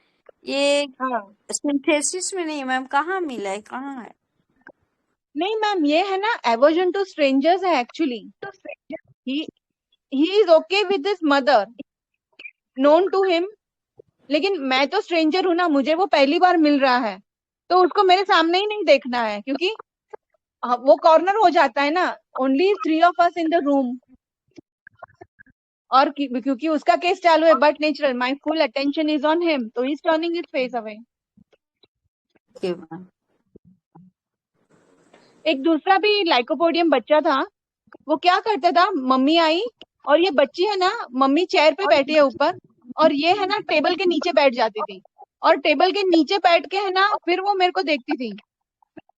ये हाँ, सिंथेसिस में नहीं मैम, कहाँ मिला है, कहाँ है? नहीं मैम, ये है ना एवर्जन टू स्ट्रेंजर्स है actually. He is okay with his mother, known to him. लेकिन मैं तो स्ट्रेंजर हूं ना, मुझे वो पहली बार मिल रहा है, तो उसको मेरे सामने ही नहीं देखना है, क्योंकि वो कॉर्नर हो जाता है ना. Only 3 of us in the room. और क्योंकि उसका केस चालू है, but natural, my full attention is on him, तो he is turning his face away. Okay ma'am. एक दूसरा भी लाइकोपोडियम बच्चा था. वो क्या करता था, मम्मी आई और ये बच्ची है ना, मम्मी चेयर पे बैठी है ऊपर, और ये है ना टेबल के नीचे बैठ जाती थी, और टेबल के नीचे बैठ के है ना फिर वो मेरे को देखती थी.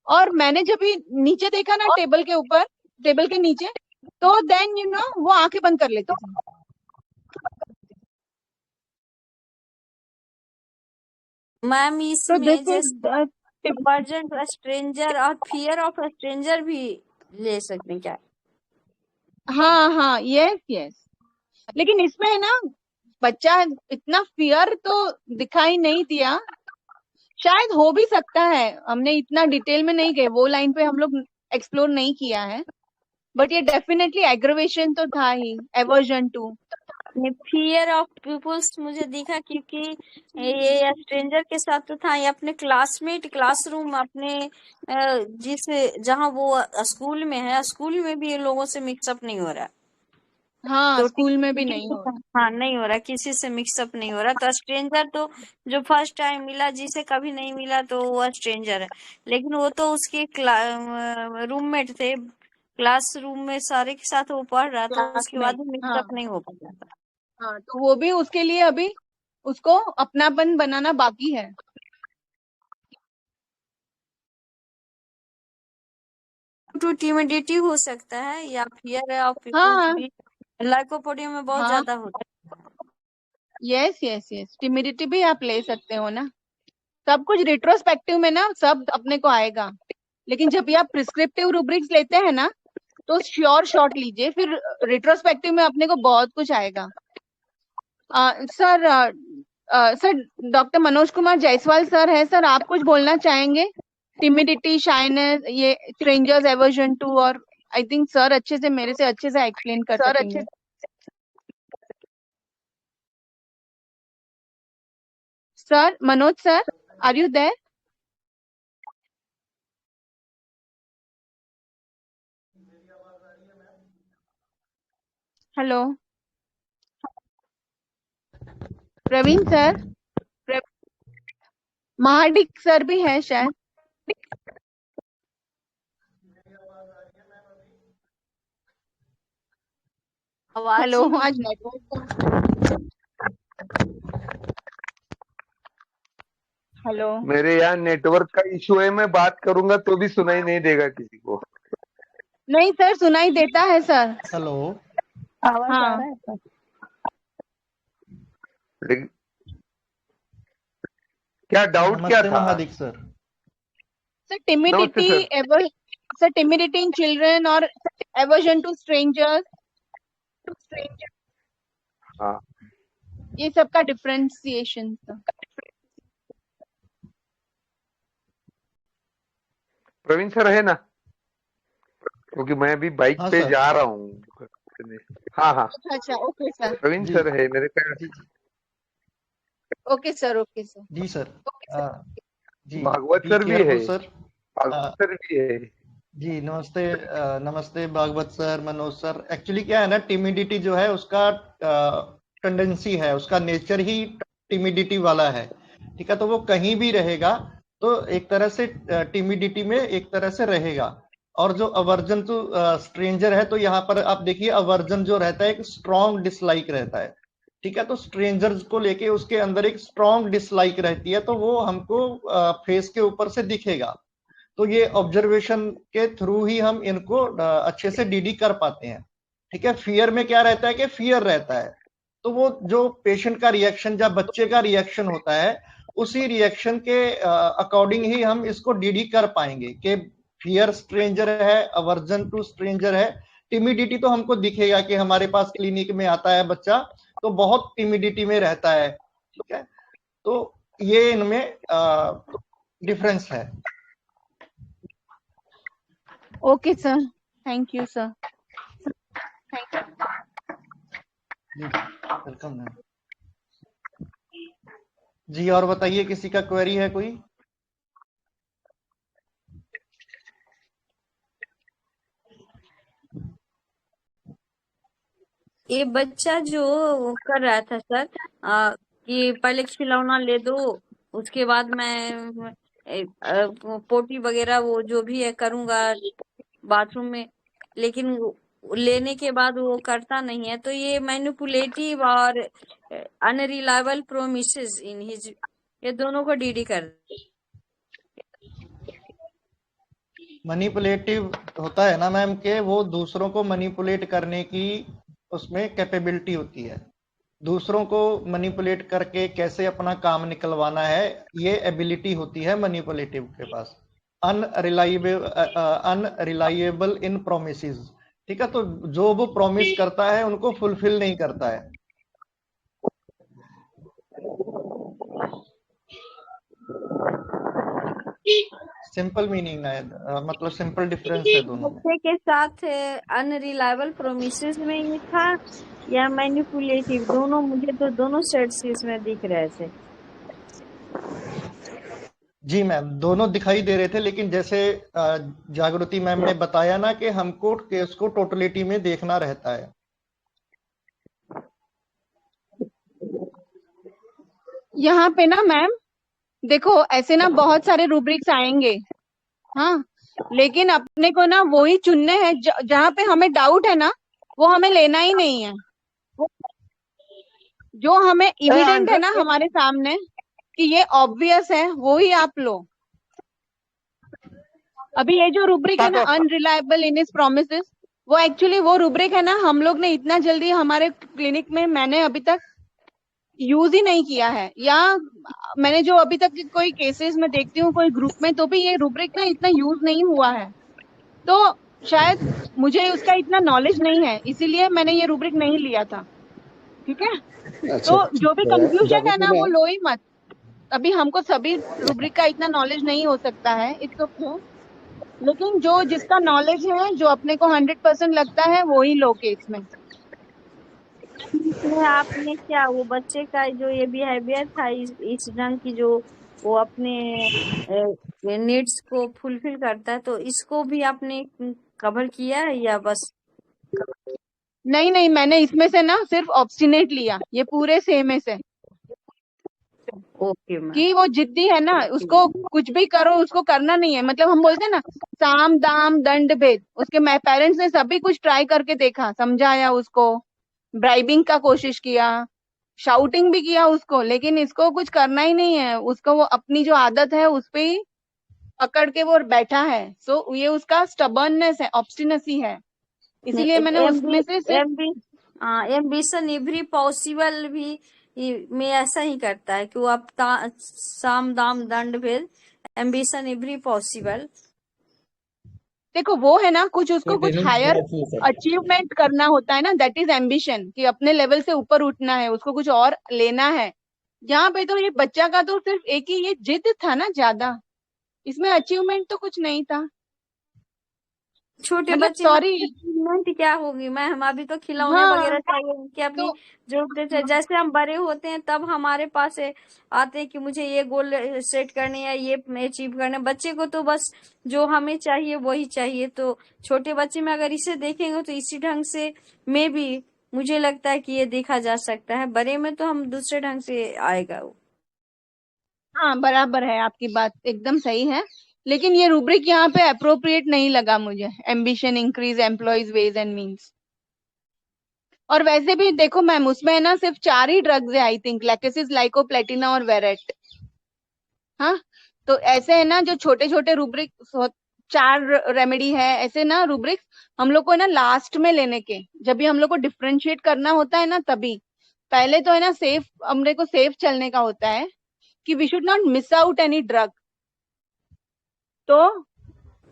और मैंने जब भी नीचे देखा ना, टेबल के ऊपर, टेबल के नीचे, तो देन वो आंखें बंद कर लेती थी. मैम तो इसमें दिस इज जैसे वर्जन स्ट्रेंजर और फियर ऑफ स्ट्रेंजर भी ले सकते हैं क्या? हाँ, यस. लेकिन इसमें है ना, बच्चा इतना फियर तो दिखाई नहीं दिया. शायद हो भी सकता है, हमने इतना डिटेल में नहीं गए, वो लाइन पे हम लोग एक्सप्लोर नहीं किया है. बट ये डेफिनेटली एग्रवेशन तो था ही, aversion to. Fear of peoples मुझे दिखा, क्योंकि ये स्ट्रेंजर के साथ तो था, ये अपने क्लासमेट, क्लासरूम, अपने जहाँ वो स्कूल में है, स्कूल में भी ये लोगों से मिक्सअप नहीं हो रहा. हाँ, तो स्कूल में भी नहीं हो. हाँ, नहीं हो रहा, किसी से मिक्सअप नहीं हो रहा. तो स्ट्रेंजर तो जो फर्स्ट टाइम मिला, जिसे कभी नहीं मिला, तो वो स्ट्रेंजर है. लेकिन वो तो उसके रूममेट थे, क्लासरूम में सारे के साथ वो पढ़ रहा, तो उसके बाद भी हाँ, मिक्सअप नहीं हो पाता था. हाँ, तो वो भी उसके लिए अभी उसको अपनापन बनाना बाकी है. टू टिमिडिटी हो सकता है, या फियर ऑफ पीपुल्स हाँ, भी लाइकोपोडियम में बहुत हाँ, ज्यादा होता है. यस. टिमिडिटी भी आप ले सकते हो ना. सब कुछ रिट्रोस्पेक्टिव में ना सब अपने को आएगा. लेकिन जब भी आप प्रिस्क्रिप्टिव रूब्रिक्स लेते हैं ना, तो श्योर शॉट लीजिए, फिर रिट्रोस्पेक्टिव में अपने को बहुत कुछ आएगा. Sir, doctor Manoj Kumar Jaiswal sir है. सर, आप कुछ बोलना चाहेंगे? टिमिडिटी, शाइनेस, ये स्ट्रेंजर्स एवर्जन टू, और आई थिंक सर मेरे से अच्छे से एक्सप्लेन कर सकेंगे. Sir, Manoj sir, are you there? Hello, Praveen sir. Mahadik sir भी है शायद। आवाज हेलो, ही नहीं। आज नेटवर्क। हेलो। मेरे यहाँ नेटवर्क का इशू है, मैं बात करूंगा तो भी सुनाई नहीं देगा किसी को। नहीं सर, सुनाई देता है सर। हेलो। आवाज आ हाँ। रहा है सर? लेकिन क्या डाउट क्या नमस्ते था? महादिक सर। सर नमस्ते timidity sir. Sir timidity in children और एवर्जन टू स्ट्रेंजर्स, हाँ, ये सब का डिफरेंशिएशन सर। प्रवीण सर है ना? क्योंकि मैं अभी बाइक हाँ पे सर। जा रहा हूँ। हाँ हाँ, अच्छा, ओके सर। प्रवीण जी सर है मेरे ख्याल। जी ओके सर, ओके सर। जी सर। जी भागवत बी सर भी है। Careful sir. भागवत सर भी है। जी नमस्ते। नमस्ते Bhagwat sir, Manoj sir. Actually क्या है ना, टिमिडिटी जो है उसका टेंडेंसी है, उसका नेचर ही टिमिडिटी वाला है। ठीक है, तो वो कहीं भी रहेगा तो एक तरह से टिमिडिटी में एक तरह से रहेगा। और जो अवर्जन टू स्ट्रेंजर है, तो यहाँ पर आप देखिए अवर्जन जो रहता है एक स्ट्रॉन्ग डिसलाइक रहता है। ठीक है, तो स्ट्रेंजर्स को लेके उसके अंदर एक स्ट्रॉन्ग डिसलाइक रहती है, तो वो हमको फेस के ऊपर से दिखेगा। तो ये ऑब्जर्वेशन के थ्रू ही हम इनको अच्छे से डीडी कर पाते हैं। ठीक है, फियर में क्या रहता है कि फियर रहता है, तो वो जो पेशेंट का रिएक्शन या बच्चे का रिएक्शन होता है, उसी रिएक्शन के अकॉर्डिंग ही हम इसको डीडी कर पाएंगे कि फियर स्ट्रेंजर है, अवर्जन टू स्ट्रेंजर है। टिमिडिटी तो हमको दिखेगा कि हमारे पास क्लिनिक में आता है बच्चा तो बहुत टिमिडिटी में रहता है। ठीक है, तो ये इनमें डिफरेंस है। Okay sir, thank you sir. Welcome ma'am. जी और बताइए, किसी का क्वेरी है कोई? ये बच्चा जो वो कर रहा था सर, कि पहले खिलौना ले दो, उसके बाद मैं पोटी वगैरह वो जो भी है करूंगा बाथरूम में, लेकिन लेने के बाद वो करता नहीं है, तो ये मैनिपुलेटिव और अनरिलायबल प्रोमिसेस इन हिज, ये दोनों को डीडी कर। मैनिपुलेटिव होता है ना मैम के वो दूसरों को मैनिपुलेट करने की उसमें कैपेबिलिटी होती है। दूसरों को मैनिपुलेट करके कैसे अपना काम निकलवाना है, ये एबिलिटी होती है मैनिपुलेटिव के पास। अनरिलायबल इन प्रोमिसेस। ठीक है, तो जो वो प्रॉमिस करता है उनको फुलफिल नहीं करता है। सिंपल मीनिंग है, मतलब सिंपल डिफरेंस है दोनों में। बच्चे के साथ अनरिलायबल प्रोमिसेस में ये था या मैनिपुलेटिव, दोनों, मुझे तो दोनों सेट्स इसमें दिख रहे थे। जी मैम, दोनों दिखाई दे रहे थे, लेकिन जैसे जागृति मैम ने बताया ना कि हमको केस को टोटलिटी में देखना रहता है। यहाँ पे ना मैम देखो, ऐसे ना बहुत सारे रूब्रिक्स आएंगे, हाँ, लेकिन अपने को ना वही चुनने हैं जहाँ पे हमें डाउट है ना, वो हमें लेना ही नहीं है। जो हमें इविडेंट है ना हमारे सामने कि ये ऑब्वियस है, वो ही आप लो। अभी ये जो रूब्रिक है ना अनरिलायबल इन हिज प्रोमिसेस, वो एक्चुअली वो रूब्रिक है ना, हम लोग ने इतना जल्दी हमारे क्लिनिक में मैंने अभी तक यूज ही नहीं किया है, या मैंने जो अभी तक कोई केसेस में देखती हूँ कोई ग्रुप में, तो भी ये रूब्रिक ना इतना यूज नहीं हुआ है। तो शायद मुझे उसका इतना नॉलेज नहीं है, इसीलिए मैंने ये रूब्रिक नहीं लिया था। ठीक है, तो जो भी कंफ्यूजन है ना वो लो ही मत। अभी हमको सभी रूब्रिक का इतना नॉलेज नहीं हो सकता है, इट्स ओके, लेकिन जो जिसका नॉलेज है, जो अपने को 100% लगता है, वो ही लो केस में। इसमें आपने क्या वो बच्चे का जो ये बिहेवियर था इस ढंग की, जो वो अपने नीड्स को फुलफिल करता है, तो इसको भी आपने कवर किया है या बस? नहीं नहीं, मैंने इसमें से ना सिर्फ ऑब्स्टिनेट लिया, ये पूरे सेम है से। Okay ma'am. कि वो जिद्दी है ना, उसको कुछ भी करो उसको करना नहीं है। मतलब हम बोलते हैं ना, साम दाम दंड भेद, उसके पेरेंट्स ने सभी कुछ ट्राई करके देखा, समझाया उसको, ब्राइबिंग का कोशिश किया, शाउटिंग भी किया उसको, लेकिन इसको कुछ करना ही नहीं है। उसको वो अपनी जो आदत है उस पे ही पकड़ के वो बैठा है। सो ये उसका स्टबर्ननेस है, ऑब्स्टिनेसी है, इसीलिए मैंने उसमें से सिर्फ एम्बिशन एवरी पॉसिबल भी में ऐसा ही करता है कि वो अब साम दाम दंड भेद, एम्बिशन एवरी पॉसिबल। देखो वो है ना, कुछ उसको कुछ हायर अचीवमेंट करना होता है ना, दैट इज एम्बिशन, कि अपने लेवल से ऊपर उठना है, उसको कुछ और लेना है। यहाँ पे तो ये बच्चा का तो सिर्फ एक ही ये जिद था ना ज्यादा, इसमें अचीवमेंट तो कुछ नहीं था। छोटे मतलब बच्चे सॉरी, अचीवमेंट क्या होगी मैम, अभी तो खिलौने हाँ वगैरह चाहिए, उनकी अपनी तो जरूरतें चाहिए। जैसे हम बड़े होते हैं तब हमारे पास आते हैं कि मुझे ये गोल सेट करने या ये अचीव करने। बच्चे को तो बस जो हमें चाहिए वही चाहिए। तो छोटे बच्चे में अगर इसे देखेंगे तो इसी ढंग से में भी मुझे लगता है कि ये देखा जा सकता है। बड़े में तो हम दूसरे ढंग से आएगा वो। हाँ बराबर है, आपकी बात एकदम सही है, लेकिन ये रूब्रिक यहाँ पे अप्रोप्रिएट नहीं लगा मुझे, ambition increase employees wage and means. और वैसे भी देखो मैम, उसमें है ना सिर्फ 4 ही ड्रग्स है आई थिंक, लैकेसिस, लाइकोप्लेटिना और वेरेट। हाँ, तो ऐसे है ना जो छोटे छोटे रूब्रिक, 4 रेमेडी है ऐसे ना रूब्रिक्स, हम लोग को है ना लास्ट में लेने के, जब भी हम लोग को डिफ्रेंशिएट करना होता है ना, तभी पहले तो है ना सेफ, हमने को सेफ चलने का होता है कि we should not miss out any drug. तो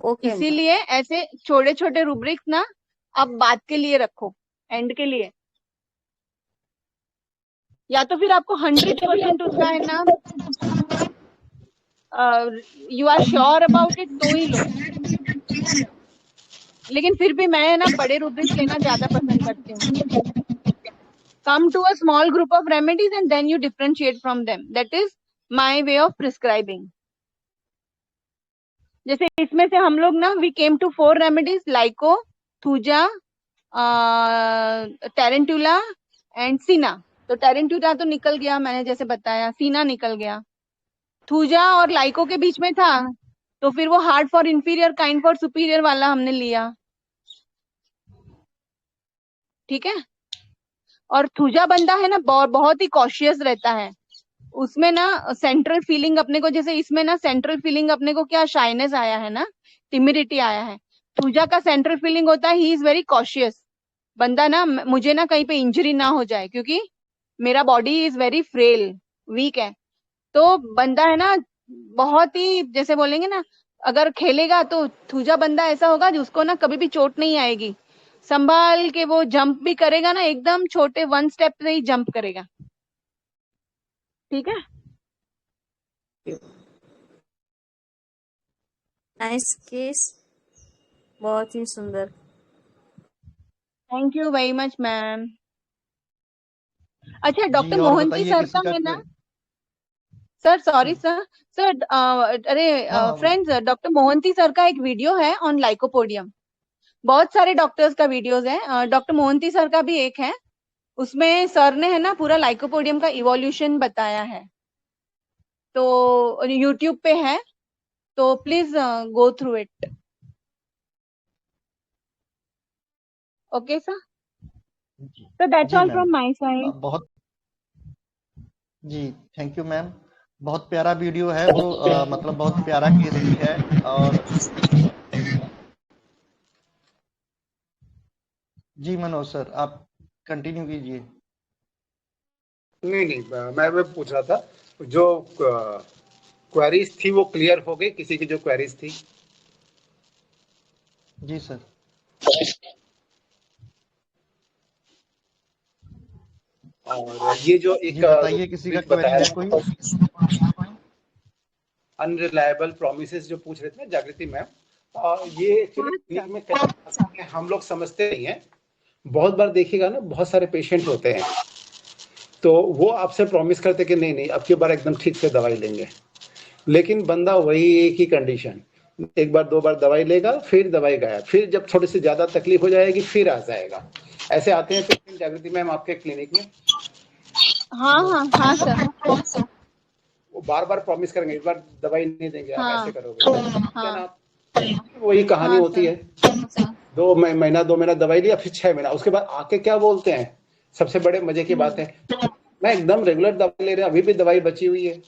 ओके इसीलिए ऐसे छोटे छोटे रूब्रिक्स ना आप बाद के लिए रखो, एंड के लिए, या तो फिर आपको 100% उसका है ना you are sure about it तो ही लो। लेकिन फिर भी मैं ना बड़े रूब्रिक्स लेना ज्यादा पसंद करती हूँ। Come to a small group of remedies and then you differentiate from them, that is my way of prescribing. जैसे इसमें से हम लोग ना we came to 4 remedies, lyco, thuja, tarantula and cina. तो टेरेंटुला तो निकल गया, मैंने जैसे बताया, सीना निकल गया, थूजा और लाइको के बीच में था, तो फिर वो hard for inferior kind for superior वाला हमने लिया। ठीक है, और थूजा बंदा है ना बहुत ही कॉशियस रहता है, उसमें ना सेंट्रल फीलिंग अपने को, जैसे इसमें ना सेंट्रल फीलिंग अपने को क्या शाइनेस आया है ना, टिमिडिटी आया है। थूजा का सेंट्रल फीलिंग होता है ही इज वेरी कॉशियस बंदा ना, मुझे ना कहीं पे इंजरी ना हो जाए, क्योंकि मेरा body is very frail, weak है। तो बंदा है ना बहुत ही, जैसे बोलेंगे ना, अगर खेलेगा तो थूजा बंदा ऐसा होगा जिसको ना कभी भी चोट नहीं आएगी, संभाल के वो जंप भी करेगा ना, एकदम छोटे 1 स्टेप से ही जंप करेगा। ठीक है, नाइस केस, बहुत ही सुंदर। Thank you very much ma'am. अच्छा, जी डॉक्टर और मोहंती बताइए सर किसी का का है ना, सर सॉरी हम्म, सर, सर अरे हाँ फ्रेंड्स, डॉक्टर मोहंती सर का एक वीडियो है ऑन लाइकोपोडियम। बहुत सारे डॉक्टर्स का वीडियोस है, डॉक्टर मोहंती सर का भी एक है, उसमें सर ने है ना पूरा लाइकोपोडियम का इवोल्यूशन बताया है, तो यूट्यूब पे है, तो please go through it. Okay sir, तो दैट्स जी all ma'am, from my side. बहुत जी थैंक यू मैम, बहुत प्यारा वीडियो है वो, मतलब बहुत प्यारा केस भी है। और जी मनोज सर आप कंटिन्यू कीजिए। नहीं, मैं पूछ रहा था, जो क्वेरीज थी वो क्लियर हो गई, किसी की जो क्वेरीज थी? जी सर। और ये जो एक जी बताइए किसी का क्वेरी है कोई? अनरिलायबल प्रोमिसेस जो पूछ रहे थे ना जागृति मैम, ये एक्चुअली में कैसे हम लोग समझते नहीं है। बहुत बार देखिएगा ना, बहुत सारे पेशेंट होते हैं तो वो आपसे प्रॉमिस करते कि नहीं नहीं अब की बार एकदम ठीक से दवाई लेंगे, लेकिन बंदा वही एक ही कंडीशन, 1 बार 2 बार दवाई लेगा, फिर दवाई गायब, फिर जब थोड़ी सी ज्यादा तकलीफ हो जाएगी फिर आ जाएगा। ऐसे आते हैं पेशेंट जागृति मैम आपके क्लिनिक में? हाँ हाँ हाँ सर। वो बार बार प्रॉमिस करेंगे इस बार दवाई नहीं देंगे, आप हाँ ऐसे करोगे, क्या हाँ ना। वही कहानी हाँ होती सर है, 2 महीना दवाई लिया, फिर 6 महीना, उसके बाद आके क्या बोलते हैं, सबसे बड़े मजे की बात है, मैं एकदम रेगुलर दवाई ले रहा, अभी भी दवाई बची हुई है।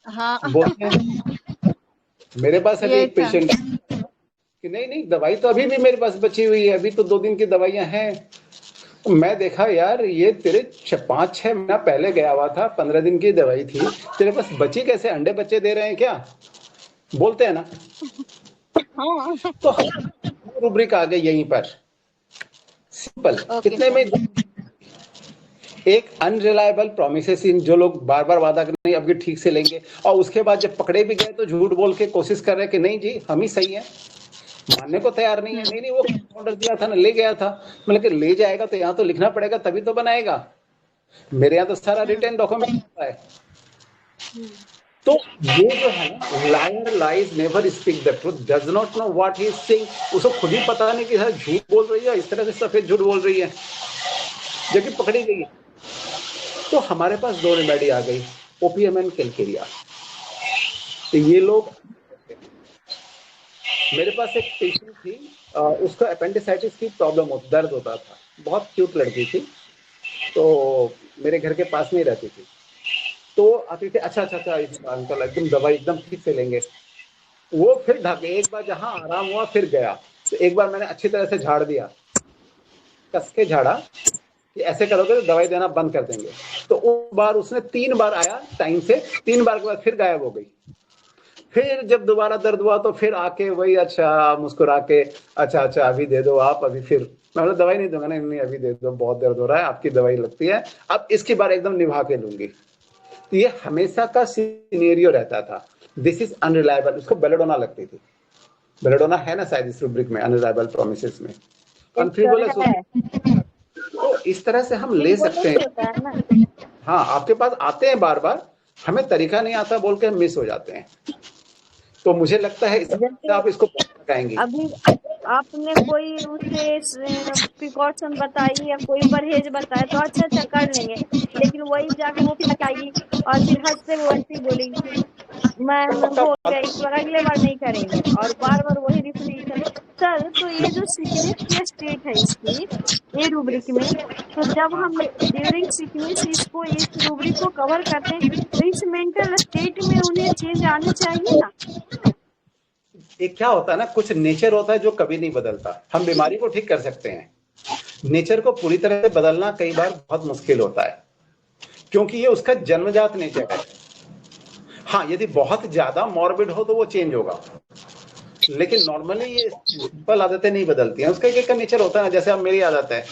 हाँ बोलते हैं मेरे पास अभी ये एक था पेशेंट कि नहीं दवाई तो अभी भी मेरे पास बची हुई है, अभी तो 2 दिन की दवाइयां हैं। तो मैं देखा यार ये तेरे 5-6 महीना पहले गया हुआ था, 15 दिन की दवाई थी, तेरे पास बची कैसे, अंडे बच्चे दे रहे हैं क्या, बोलते हैं ना। हाँ तो रूब्रिक आ गई यहीं पर, सिंपल, ओके इतने में एक अनरिलायबल प्रोमिसेस इन, जो लोग बार बार वादा कर नहीं अभी ठीक से लेंगे, और उसके बाद जब पकड़े भी गए तो झूठ बोल के कोशिश कर रहे हैं कि नहीं जी हम ही सही है, मानने को तैयार नहीं है। नहीं वो ऑर्डर दिया था ना, ले गया था, मतलब कि ले जाएगा तो यहाँ तो लिखना पड़ेगा तभी तो बनाएगा, मेरे यहाँ तो सारा रिटर्न डॉक्यूमेंट होता है। तो ये जो है ना, liar lies never speak the truth, does not know what he is saying, उसको खुद ही पता नहीं कि सर झूठ बोल रही है, इस तरह से सफेद झूठ बोल रही है, जबकि पकड़ी गई है। तो हमारे पास 2 रेमेडी आ गई, ओपीएम एंड कैलकेरिया। तो ये लोग, मेरे पास एक पेशेंट थी, उसका अपेंडिसाइटिस की प्रॉब्लम होती, दर्द होता था, बहुत क्यूट लड़की थी, तो मेरे घर के पास में ही रहती थी। तो आती थी, अच्छा अंकल एकदम दवाई एकदम ठीक से लेंगे, वो फिर ढके, एक बार जहाँ आराम हुआ फिर गया, तो एक बार मैंने अच्छी तरह से झाड़ दिया, कस के झाड़ा कि ऐसे करोगे तो दवाई देना बंद कर देंगे। तो उस बार उसने 3 बार आया टाइम से, 3 बार के बाद फिर गायब हो गई। फिर जब दोबारा दर्द हुआ तो फिर आके वही अच्छा मुस्कुरा के, अच्छा अभी दे दो आप, अभी फिर मैं बोला दवाई नहीं दूंगा, नहीं अभी दे दो, बहुत दर्द हो रहा है, आपकी दवाई लगती है, अब इसकी बार एकदम निभा के लूंगी। तो ये हमेशा का सिनेरियो रहता था, दिस इज अनरिलायबल। उसको बेलेडोना लगती थी, बेलेडोना है ना शायद इस रूब्रिक में, अनरिलायबल प्रोमिसेस में, कॉन्फ्यूबल। तो इस तरह से हम ले सकते हैं। हाँ, आपके पास आते हैं बार बार, हमें तरीका नहीं आता बोल के हम मिस हो जाते हैं। तो मुझे लगता है इसमें आप इसको लगाएंगे। अभी आपने कोई उसे प्रिकॉशन बताई या कोई परहेज बताया तो अच्छा कर लेंगे, लेकिन वही जाके वो फटाएगी और फिर हंसते वैसे बोलेगी मैं हो गया, इस बार अगले बार नहीं करेंगे, और बार बार वही रिपीट। सर तो ये जो सिकनेस की स्टेट है इसकी, ये रूब्रिक में, तो जब हम ड्यूरिंग सिकनेस इसको, इस रूब्रिक को कवर करते हैं, तो इस मेंटल स्टेट में उन्हें चेंज आना चाहिए ना। एक क्या होता है ना, कुछ नेचर होता है जो कभी नहीं बदलता। हम बीमारी को ठीक कर सकते हैं, नेचर को पूरी तरह से बदलना कई बार बहुत मुश्किल होता है, क्योंकि ये उसका जन्मजात नेचर है। हाँ, यदि बहुत ज्यादा मॉर्बिड हो तो वो चेंज होगा, लेकिन नॉर्मली ये सिंपल आदतें नहीं बदलती हैं। उसका एक नेचर होता है, जैसे अब मेरी आदत है,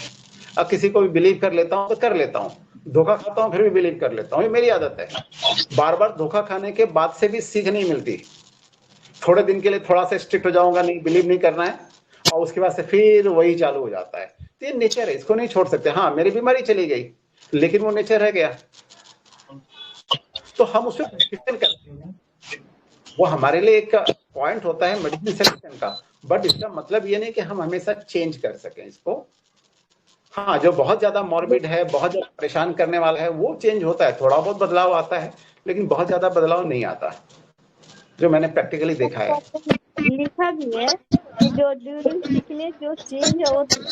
अब किसी को भी बिलीव कर लेता हूँ तो कर लेता हूँ, धोखा खाता हूँ फिर भी बिलीव कर लेता हूँ, ये मेरी आदत है। बार बार धोखा खाने के बाद से भी सीख नहीं मिलती, थोड़े दिन के लिए थोड़ा सा स्ट्रिक्ट हो जाऊंगा, नहीं बिलीव नहीं करना है, और उसके बाद से फिर वही चालू हो जाता है। तो ये नेचर है, इसको नहीं छोड़ सकते। हाँ, मेरी बीमारी चली गई, लेकिन वो नेचर रह गया, तो हम उससे क्वेश्चन करते हैं। वो हमारे लिए एक पॉइंट होता है मेडिसिन सेक्शन का, बट इसका मतलब ये नहीं कि हम हमेशा चेंज कर सकें इसको। हाँ, जो बहुत ज्यादा मॉर्बिड है, बहुत ज्यादा परेशान करने वाला है, वो चेंज होता है, थोड़ा बहुत बदलाव आता है, लेकिन बहुत ज्यादा बदलाव नहीं आता, जो मैंने प्रैक्टिकली देखा है। लिखा भी है कि जो ड्यूरिंग सिकनेस जो चेंज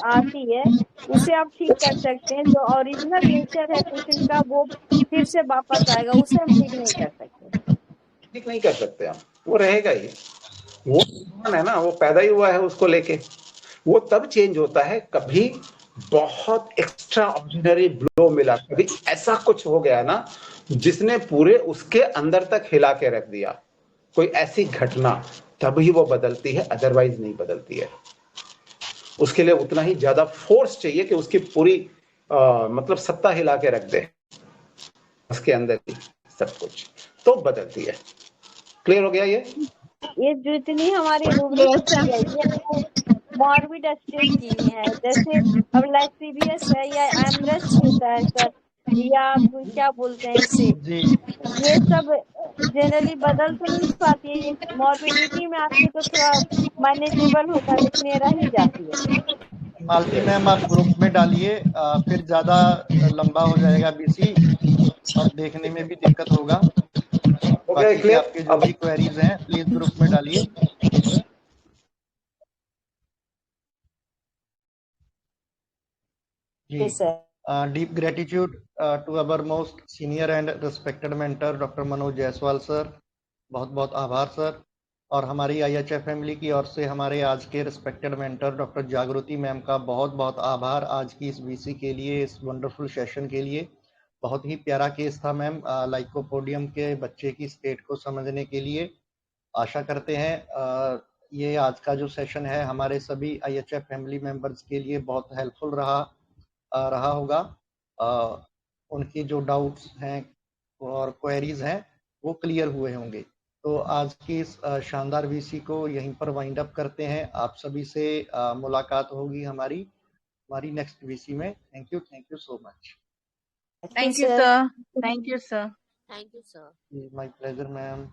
आती है उसे आप ठीक कर सकते हैं, जो ओरिजिनल नेचर है पेशेंट का वो फिर से वापस आएगा, उसे हम ठीक नहीं कर सकते। ठीक नहीं कर सकते हम, वो रहेगा ही, वो है ना, वो पैदा ही हुआ है उसको लेके। वो तब चेंज होता है कभी बहुत एक्स्ट्रा ऑर्डिनरी ब्लो मिला, कभी ऐसा कुछ हो गया ना जिसने पूरे उसके अंदर तक हिला के रख दिया, कोई ऐसी घटना, तभी वो बदलती है, अदरवाइज नहीं बदलती है। उसके लिए उतना ही ज्यादा फोर्स चाहिए कि उसकी पूरी मतलब सत्ता हिला के रख दे उसके अंदर ही सब कुछ, तो बदलती है। क्लियर हो गया ये जितनी हमारी मॉर्बिड स्टेट की है, जैसे अब लाइक्सीबियस है या एमरेस्ट होता है सर, या क्या बोलते हैं इसे, ये सब जनरली बदल तो नहीं पाती है, ये मॉर्बिडिटी में आती तो थोड़ा मैनेजेबल होता है, लेकिन ये रह ही जाती है। मालती मैम आप ग्रुप में डालिए, फिर ज्यादा लंबा हो जाएगा बीसी और देखने में भी दिक्कत होगा। हो गया बाकी के क्लियर? आपके जो भी क्वेरीज हैं प्लीज ग्रुप में डालिए। जी, deep gratitude to our most senior and respected mentor doctor Manoj Jaiswal sir, बहुत बहुत आभार सर। और हमारी IHF फैमिली की ओर से हमारे आज के रिस्पेक्टेड मेंटर डॉक्टर जागृति मैम का बहुत बहुत आभार आज की इस VC के लिए, इस वंडरफुल सेशन के लिए। बहुत ही प्यारा केस था मैम, लाइकोपोडियम के बच्चे की स्टेट को समझने के लिए। आशा करते हैं ये आज का जो सेशन है हमारे सभी IHF फैमिली मेंबर्स के लिए बहुत हेल्पफुल रहा होगा। उनकी जो डाउट्स हैं और क्वेरीज हैं वो क्लियर हुए होंगे। तो आज की इस शानदार VC को यहीं पर वाइंड अप करते हैं। आप सभी से मुलाकात होगी हमारी नेक्स्ट VC में। Thank you so much. Thank you, sir. Thank you, sir. Thank you sir. My pleasure ma'am.